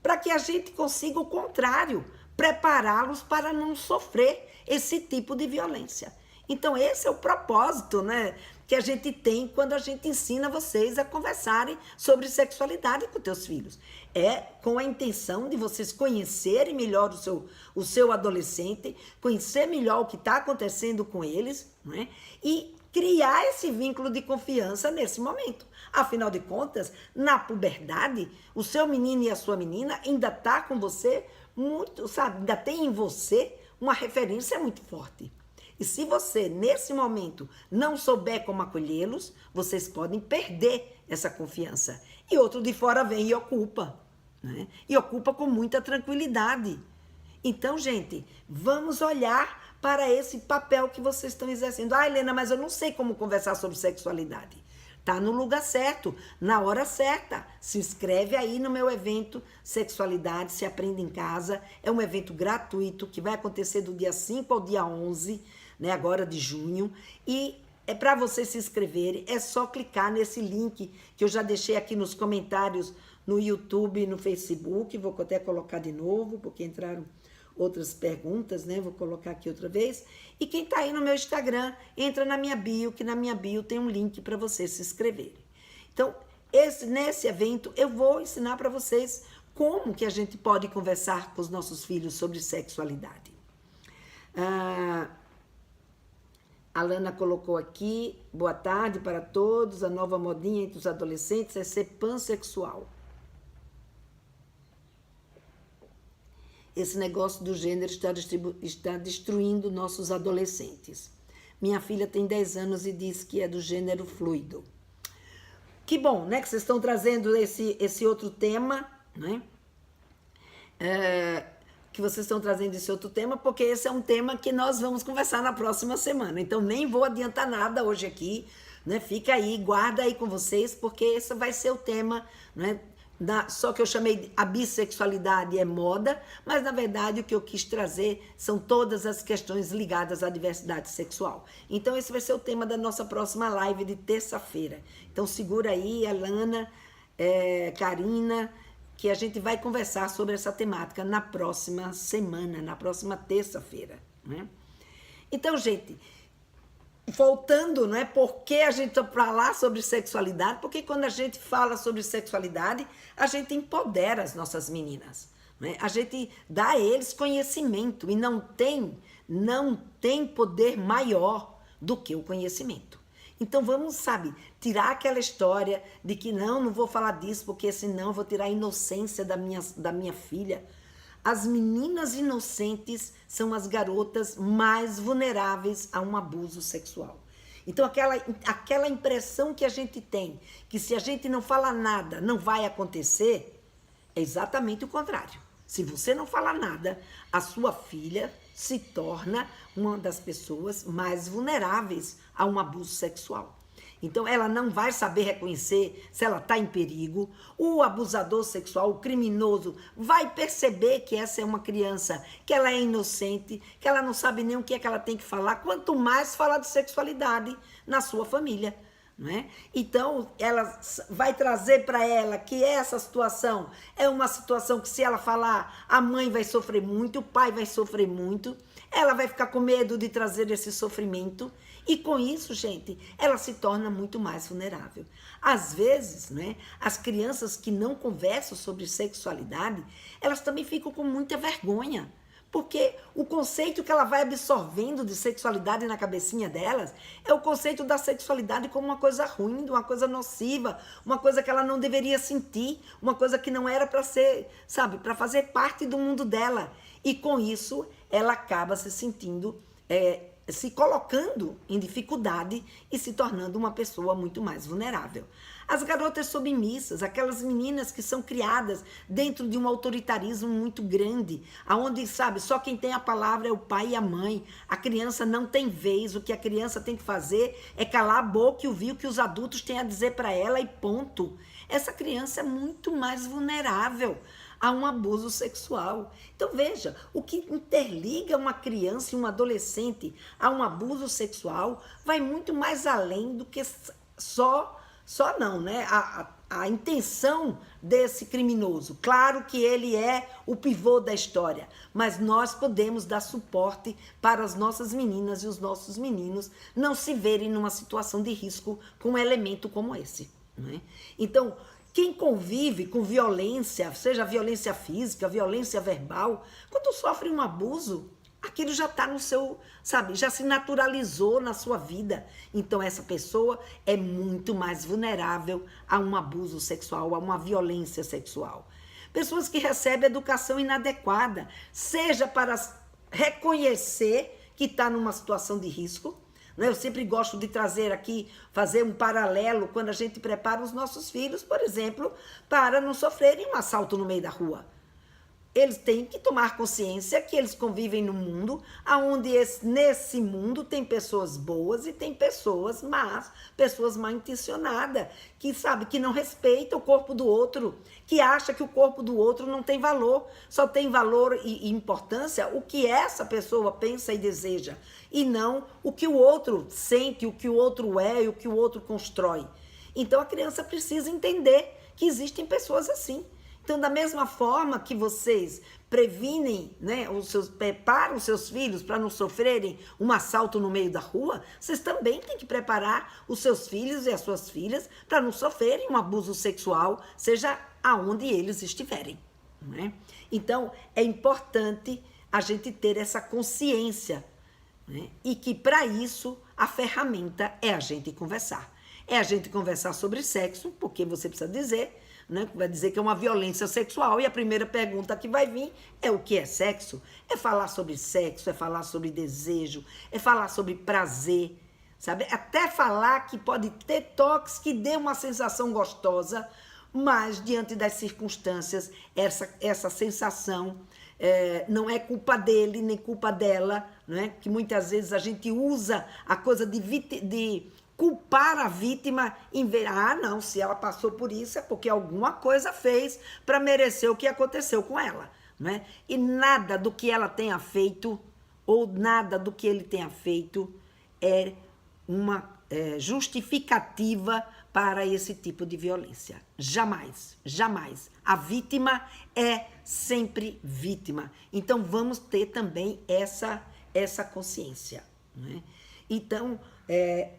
para que a gente consiga o contrário, prepará-los para não sofrer esse tipo de violência. Então esse é o propósito, né, que a gente tem quando a gente ensina vocês a conversarem sobre sexualidade com teus filhos. É com a intenção de vocês conhecerem melhor o seu adolescente, conhecer melhor o que está acontecendo com eles, né, e criar esse vínculo de confiança nesse momento. Afinal de contas, na puberdade, o seu menino e a sua menina ainda tá com você muito, sabe, ainda tem em você uma referência muito forte. E se você, nesse momento, não souber como acolhê-los, vocês podem perder essa confiança. E outro de fora vem e ocupa, né? E ocupa com muita tranquilidade. Então, gente, vamos olhar para esse papel que vocês estão exercendo. Ah, Helena, mas eu não sei como conversar sobre sexualidade. tá no lugar certo, na hora certa. Se inscreve aí no meu evento Sexualidade se Aprende em Casa. É um evento gratuito que vai acontecer do dia 5 ao dia 11, né, agora de junho. E é para você se inscrever, é só clicar nesse link que eu já deixei aqui nos comentários no YouTube e no Facebook. Vou até colocar de novo, porque entraram outras perguntas, né? Vou colocar aqui outra vez. E quem tá aí no meu Instagram, entra na minha bio, que na minha bio tem um link para vocês se inscreverem. Então, nesse evento, eu vou ensinar para vocês como que a gente pode conversar com os nossos filhos sobre sexualidade. A Lana colocou aqui, boa tarde para todos, a nova modinha entre os adolescentes é ser pansexual. Esse negócio do gênero está destruindo nossos adolescentes. Minha filha tem 10 anos e diz que é do gênero fluido. Que bom, né? Que vocês estão trazendo esse outro tema, né? Que vocês estão trazendo esse outro tema, porque esse é um tema que nós vamos conversar na próxima semana. Então, nem vou adiantar nada hoje aqui, né? Fica aí, guarda aí com vocês, porque esse vai ser o tema, né? Só que eu chamei a bissexualidade é moda, mas na verdade o que eu quis trazer são todas as questões ligadas à diversidade sexual. Então esse vai ser o tema da nossa próxima live de terça-feira. Então segura aí, Alana, Karina, que a gente vai conversar sobre essa temática na próxima semana, na próxima terça-feira, né? Então, gente, voltando, não é? Por que a gente vai falar sobre sexualidade? Porque quando a gente fala sobre sexualidade, a gente empodera as nossas meninas, né? A gente dá a eles conhecimento e não tem poder maior do que o conhecimento. Então vamos, sabe, tirar aquela história de que não vou falar disso porque senão eu vou tirar a inocência da minha filha. As meninas inocentes são as garotas mais vulneráveis a um abuso sexual. Então aquela impressão que a gente tem, que se a gente não falar nada, não vai acontecer, é exatamente o contrário. Se você não falar nada, a sua filha se torna uma das pessoas mais vulneráveis a um abuso sexual. Então, ela não vai saber reconhecer se ela está em perigo. O abusador sexual, o criminoso, vai perceber que essa é uma criança, que ela é inocente, que ela não sabe nem o que é que ela tem que falar, quanto mais falar de sexualidade na sua família, não é? Então, ela vai trazer para ela que essa situação é uma situação que, se ela falar, a mãe vai sofrer muito, o pai vai sofrer muito, ela vai ficar com medo de trazer esse sofrimento. E com isso, gente, ela se torna muito mais vulnerável. Às vezes, né, as crianças que não conversam sobre sexualidade, elas também ficam com muita vergonha. Porque o conceito que ela vai absorvendo de sexualidade na cabecinha delas é o conceito da sexualidade como uma coisa ruim, uma coisa nociva, uma coisa que ela não deveria sentir, uma coisa que não era para ser, sabe, para fazer parte do mundo dela. E com isso, ela acaba se sentindo se colocando em dificuldade e se tornando uma pessoa muito mais vulnerável. As garotas submissas, aquelas meninas que são criadas dentro de um autoritarismo muito grande, aonde, sabe, só quem tem a palavra é o pai e a mãe. A criança não tem vez, o que a criança tem que fazer é calar a boca e ouvir o que os adultos têm a dizer para ela e ponto. Essa criança é muito mais vulnerável a um abuso sexual. Então veja, o que interliga uma criança e um adolescente a um abuso sexual vai muito mais além do que só não, né? A intenção desse criminoso. Claro que ele é o pivô da história, mas nós podemos dar suporte para as nossas meninas e os nossos meninos não se verem numa situação de risco com um elemento como esse, né? Então, quem convive com violência, seja violência física, violência verbal, quando sofre um abuso, aquilo já está no seu, sabe, já se naturalizou na sua vida. Então essa pessoa é muito mais vulnerável a um abuso sexual, a uma violência sexual. Pessoas que recebem educação inadequada, seja para reconhecer que está numa situação de risco. Eu sempre gosto de trazer aqui, fazer um paralelo quando a gente prepara os nossos filhos, por exemplo, para não sofrerem um assalto no meio da rua. Eles têm que tomar consciência que eles convivem num mundo onde nesse mundo tem pessoas boas e tem pessoas más, pessoas mal intencionadas, que sabe que não respeita o corpo do outro, que acha que o corpo do outro não tem valor, só tem valor e importância o que essa pessoa pensa e deseja, e não o que o outro sente, o que o outro é e o que o outro constrói. Então a criança precisa entender que existem pessoas assim. Então, da mesma forma que vocês previnem, né, preparam os seus filhos para não sofrerem um assalto no meio da rua, vocês também têm que preparar os seus filhos e as suas filhas para não sofrerem um abuso sexual, seja aonde eles estiverem. Né? Então, é importante a gente ter essa consciência, né? E que, para isso, a ferramenta é a gente conversar. É a gente conversar sobre sexo, porque você precisa dizer... Né? Vai dizer que é uma violência sexual e a primeira pergunta que vai vir é o que é sexo? É falar sobre sexo, é falar sobre desejo, é falar sobre prazer, sabe? Até falar que pode ter toques que dê uma sensação gostosa, mas diante das circunstâncias, essa sensação não é culpa dele nem culpa dela, né? Que muitas vezes a gente usa a coisa de culpar a vítima em ver, não, se ela passou por isso é porque alguma coisa fez para merecer o que aconteceu com ela, né? E nada do que ela tenha feito ou nada do que ele tenha feito é uma justificativa para esse tipo de violência. Jamais, jamais. A vítima é sempre vítima. Então vamos ter também essa consciência, né? Então,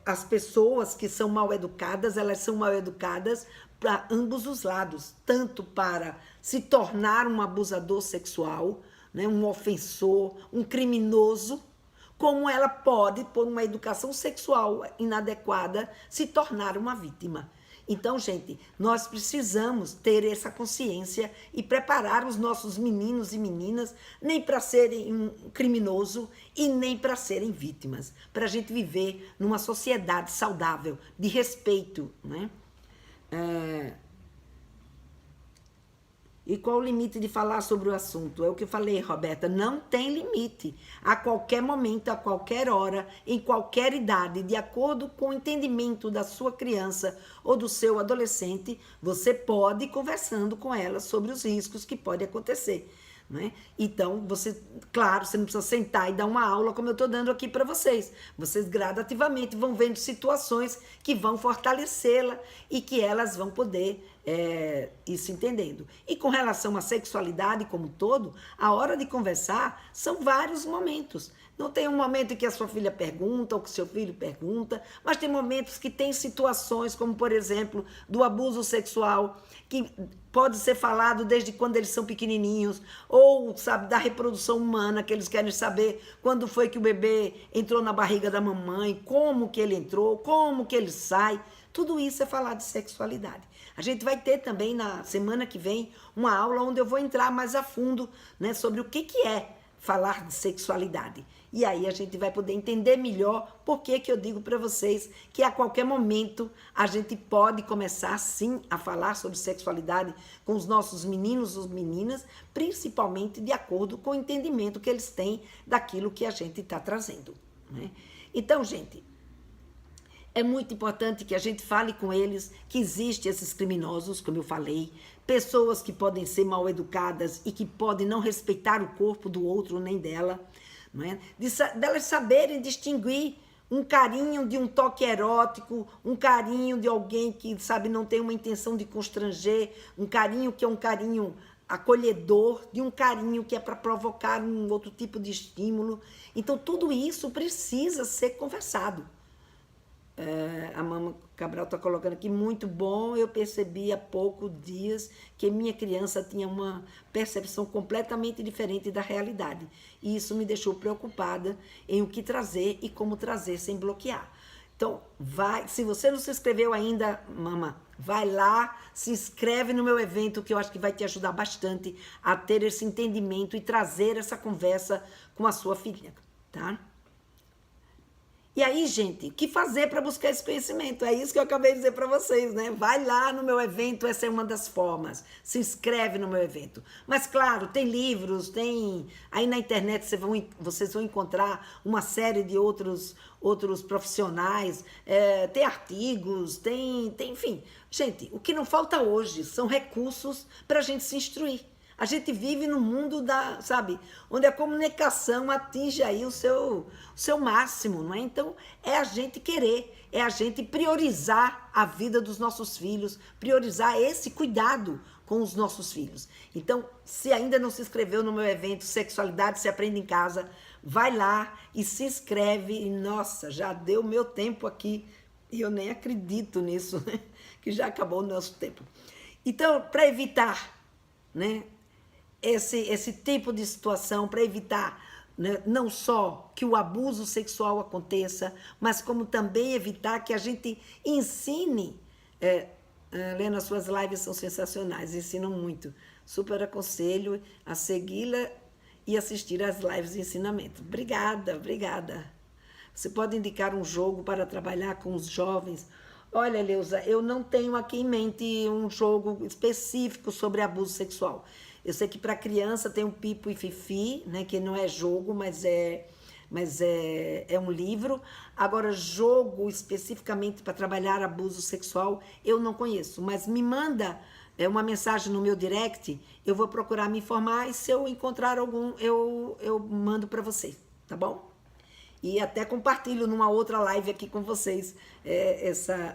as pessoas que são mal educadas, elas são mal educadas para ambos os lados, tanto para se tornar um abusador sexual, né, um ofensor, um criminoso, como ela pode, por uma educação sexual inadequada, se tornar uma vítima. Então, gente, nós precisamos ter essa consciência e preparar os nossos meninos e meninas nem para serem um criminoso e nem para serem vítimas, para a gente viver numa sociedade saudável, de respeito, né? E qual o limite de falar sobre o assunto? É o que eu falei, Roberta, não tem limite. A qualquer momento, a qualquer hora, em qualquer idade, de acordo com o entendimento da sua criança ou do seu adolescente, você pode ir conversando com ela sobre os riscos que podem acontecer. Né? Então, claro, você não precisa sentar e dar uma aula como eu estou dando aqui para vocês. Vocês gradativamente vão vendo situações que vão fortalecê-la e que elas vão poder ir se entendendo. E com relação à sexualidade como um todo, a hora de conversar são vários momentos. Não tem um momento em que a sua filha pergunta ou que o seu filho pergunta, mas tem momentos que tem situações como, por exemplo, do abuso sexual, que pode ser falado desde quando eles são pequenininhos, ou, sabe, da reprodução humana, que eles querem saber quando foi que o bebê entrou na barriga da mamãe, como que ele entrou, como que ele sai. Tudo isso é falar de sexualidade. A gente vai ter também, na semana que vem, uma aula onde eu vou entrar mais a fundo, né, sobre o que é falar de sexualidade. E aí a gente vai poder entender melhor por que eu digo para vocês que a qualquer momento a gente pode começar sim a falar sobre sexualidade com os nossos meninos e meninas, principalmente de acordo com o entendimento que eles têm daquilo que a gente está trazendo, né? Então, gente, é muito importante que a gente fale com eles que existem esses criminosos, como eu falei, pessoas que podem ser mal educadas e que podem não respeitar o corpo do outro nem dela, não é? Delas saberem distinguir um carinho de um toque erótico, um carinho de alguém que, sabe, não tem uma intenção de constranger, um carinho que é um carinho acolhedor, de um carinho que é para provocar um outro tipo de estímulo. Então, tudo isso precisa ser conversado. A Mama Cabral está colocando aqui, muito bom, eu percebi há poucos dias que minha criança tinha uma percepção completamente diferente da realidade. E isso me deixou preocupada em o que trazer e como trazer sem bloquear. Então, se você não se inscreveu ainda, Mama, vai lá, se inscreve no meu evento, que eu acho que vai te ajudar bastante a ter esse entendimento e trazer essa conversa com a sua filha, tá? E aí, gente, o que fazer para buscar esse conhecimento? É isso que eu acabei de dizer para vocês, né? Vai lá no meu evento, essa é uma das formas. Se inscreve no meu evento. Mas, claro, tem livros, tem... Aí na internet vocês vão encontrar uma série de outros profissionais, tem artigos, enfim. Gente, o que não falta hoje são recursos para a gente se instruir. A gente vive no mundo onde a comunicação atinge aí o seu máximo, não é? Então, é a gente querer, é a gente priorizar a vida dos nossos filhos, priorizar esse cuidado com os nossos filhos. Então, se ainda não se inscreveu no meu evento Sexualidade se Aprende em Casa, vai lá e se inscreve. E, nossa, já deu meu tempo aqui e eu nem acredito nisso, né? Que já acabou o nosso tempo. Então, para evitar, né, esse tipo de situação, para evitar, né, não só que o abuso sexual aconteça, mas como também evitar que a gente ensine. Lena, suas lives são sensacionais, ensinam muito. Super aconselho a segui-la e assistir às lives de ensinamento. Obrigada, obrigada. Você pode indicar um jogo para trabalhar com os jovens? Olha, Leusa, eu não tenho aqui em mente um jogo específico sobre abuso sexual. Eu sei que para criança tem um Pipo e Fifi, né, que não é jogo, mas é um livro. Agora, jogo especificamente para trabalhar abuso sexual, eu não conheço. Mas me manda uma mensagem no meu direct, eu vou procurar me informar e se eu encontrar algum, eu mando para vocês, tá bom? E até compartilho numa outra live aqui com vocês,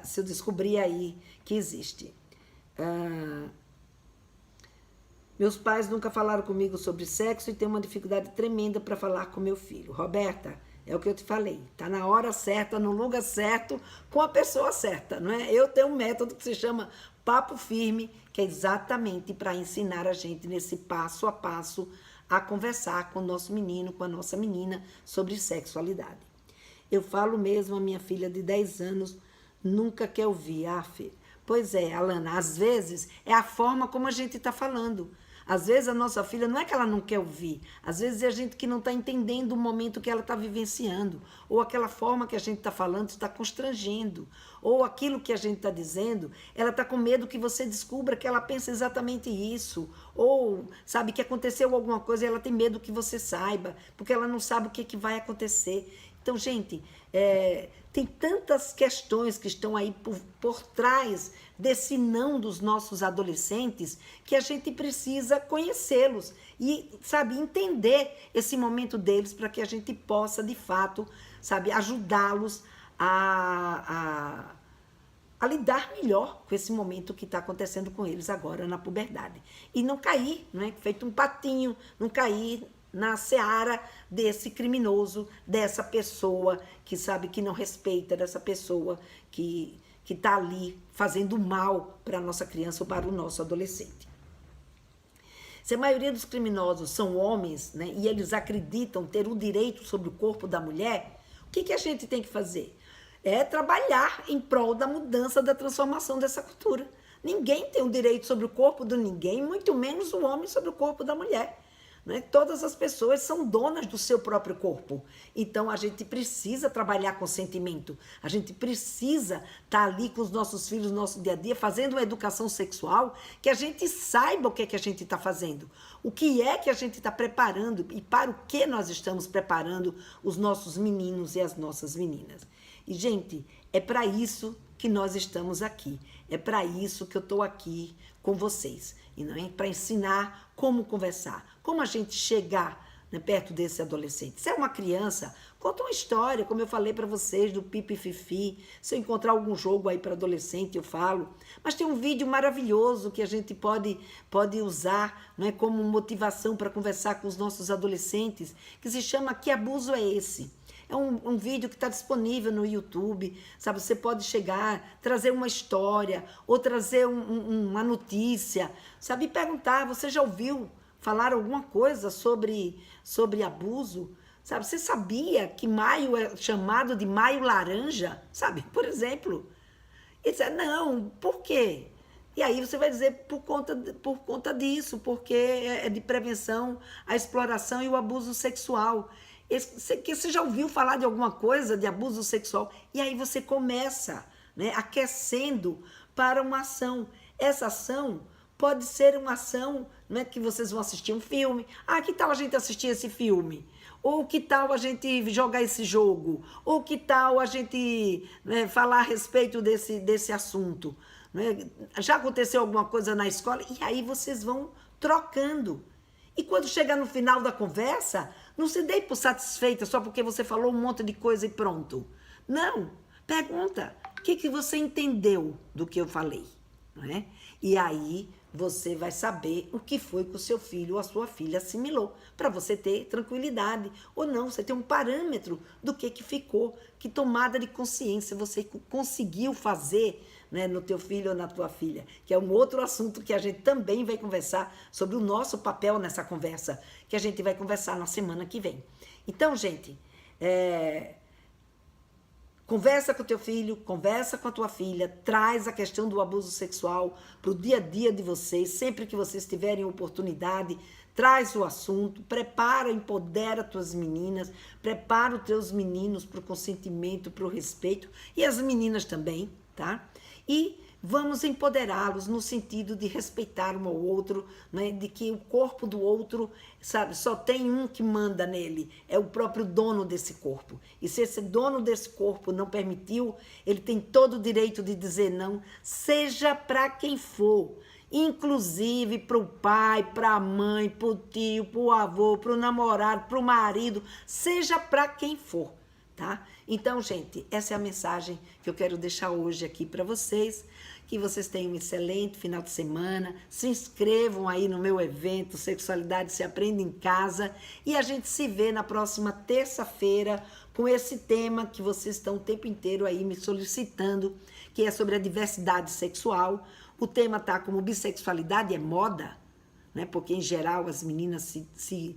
se eu descobrir aí que existe. Meus pais nunca falaram comigo sobre sexo e tenho uma dificuldade tremenda para falar com meu filho. Roberta, é o que eu te falei. Tá na hora certa, no lugar certo, com a pessoa certa, não é? Eu tenho um método que se chama Papo Firme, que é exatamente para ensinar a gente nesse passo a passo a conversar com o nosso menino, com a nossa menina sobre sexualidade. Eu falo mesmo, a minha filha de 10 anos nunca quer ouvir. Pois é, Alana, às vezes é a forma como a gente está falando. Às vezes a nossa filha não é que ela não quer ouvir, às vezes é a gente que não está entendendo o momento que ela está vivenciando, ou aquela forma que a gente está falando está constrangendo, ou aquilo que a gente está dizendo, ela está com medo que você descubra que ela pensa exatamente isso, ou sabe que aconteceu alguma coisa e ela tem medo que você saiba, porque ela não sabe o que vai acontecer. Então, gente, tem tantas questões que estão aí por trás desse não dos nossos adolescentes que a gente precisa conhecê-los e, sabe, entender esse momento deles para que a gente possa, de fato, sabe, ajudá-los a lidar melhor com esse momento que está acontecendo com eles agora na puberdade. E não cair, né, feito um patinho, não cair na seara desse criminoso, dessa pessoa que sabe que não respeita, dessa pessoa que está ali fazendo mal para a nossa criança ou para o nosso adolescente. Se a maioria dos criminosos são homens, né, e eles acreditam ter o direito sobre o corpo da mulher, o que a gente tem que fazer? É trabalhar em prol da mudança, da transformação dessa cultura. Ninguém tem o direito sobre o corpo de ninguém, muito menos o homem sobre o corpo da mulher. Né? Todas as pessoas são donas do seu próprio corpo. Então, a gente precisa trabalhar com sentimento. A gente precisa estar ali com os nossos filhos no nosso dia a dia, fazendo uma educação sexual, que a gente saiba o que é que a gente está fazendo. O que é que a gente está preparando e para o que nós estamos preparando os nossos meninos e as nossas meninas. E, gente, é para isso que nós estamos aqui. É para isso que eu estou aqui com vocês. E não é para ensinar como conversar, como a gente chegar, né, perto desse adolescente. Se é uma criança, conta uma história, como eu falei para vocês, do Pipi Fifi. Se eu encontrar algum jogo aí para adolescente, eu falo. Mas tem um vídeo maravilhoso que a gente pode usar, né, como motivação para conversar com os nossos adolescentes, que se chama Que Abuso é Esse? É um vídeo que está disponível no YouTube, sabe? Você pode chegar, trazer uma história ou trazer uma notícia, sabe? E perguntar, você já ouviu falar alguma coisa sobre abuso? Sabe? Você sabia que maio é chamado de maio laranja? Sabe? Por exemplo. E dizer, não, por quê? E aí você vai dizer por conta disso, porque é de prevenção à exploração e o abuso sexual. Que você já ouviu falar de alguma coisa de abuso sexual? E aí você começa, né, aquecendo para uma ação. Essa ação pode ser uma ação, não é que vocês vão assistir um filme. Ah, que tal a gente assistir esse filme? Ou que tal a gente jogar esse jogo? Ou que tal a gente, né, falar a respeito desse assunto? Né? Já aconteceu alguma coisa na escola? E aí vocês vão trocando. E quando chegar no final da conversa, não se dê por satisfeita só porque você falou um monte de coisa e pronto. Não. Pergunta, o que você entendeu do que eu falei? Não é? E aí você vai saber o que foi que o seu filho ou a sua filha assimilou, para você ter tranquilidade. Ou não, você ter um parâmetro do que ficou, que tomada de consciência você conseguiu fazer, né, no teu filho ou na tua filha, que é um outro assunto que a gente também vai conversar sobre o nosso papel nessa conversa, que a gente vai conversar na semana que vem. Então, gente, conversa com o teu filho, conversa com a tua filha, traz a questão do abuso sexual para o dia a dia de vocês, sempre que vocês tiverem oportunidade, traz o assunto, prepara, empodera tuas meninas, prepara os teus meninos para o consentimento, para o respeito, e as meninas também, tá? E vamos empoderá-los no sentido de respeitar um ao outro, né? De que o corpo do outro, sabe, só tem um que manda nele, é o próprio dono desse corpo. E se esse dono desse corpo não permitiu, ele tem todo o direito de dizer não, seja para quem for, inclusive para o pai, para a mãe, para o tio, para o avô, para o namorado, para o marido, seja para quem for. Tá? Então, gente, essa é a mensagem que eu quero deixar hoje aqui para vocês, que vocês tenham um excelente final de semana, se inscrevam aí no meu evento Sexualidade se Aprende em Casa e a gente se vê na próxima terça-feira com esse tema que vocês estão o tempo inteiro aí me solicitando, que é sobre a diversidade sexual. O tema tá como bissexualidade é moda, né? Porque em geral as meninas se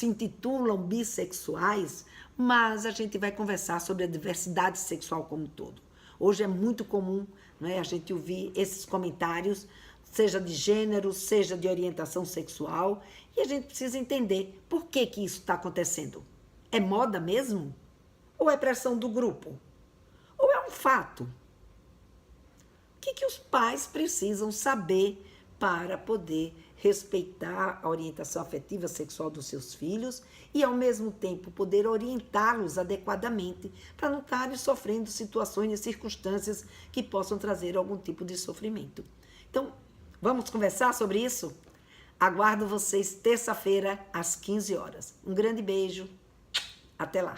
intitulam bissexuais, mas a gente vai conversar sobre a diversidade sexual como um todo. Hoje é muito comum, né, a gente ouvir esses comentários, seja de gênero, seja de orientação sexual, e a gente precisa entender por que isso está acontecendo. É moda mesmo? Ou é pressão do grupo? Ou é um fato? O que os pais precisam saber para poder respeitar a orientação afetiva sexual dos seus filhos e, ao mesmo tempo, poder orientá-los adequadamente para não estarem sofrendo situações e circunstâncias que possam trazer algum tipo de sofrimento. Então, vamos conversar sobre isso? Aguardo vocês terça-feira, às 15 horas. Um grande beijo. Até lá.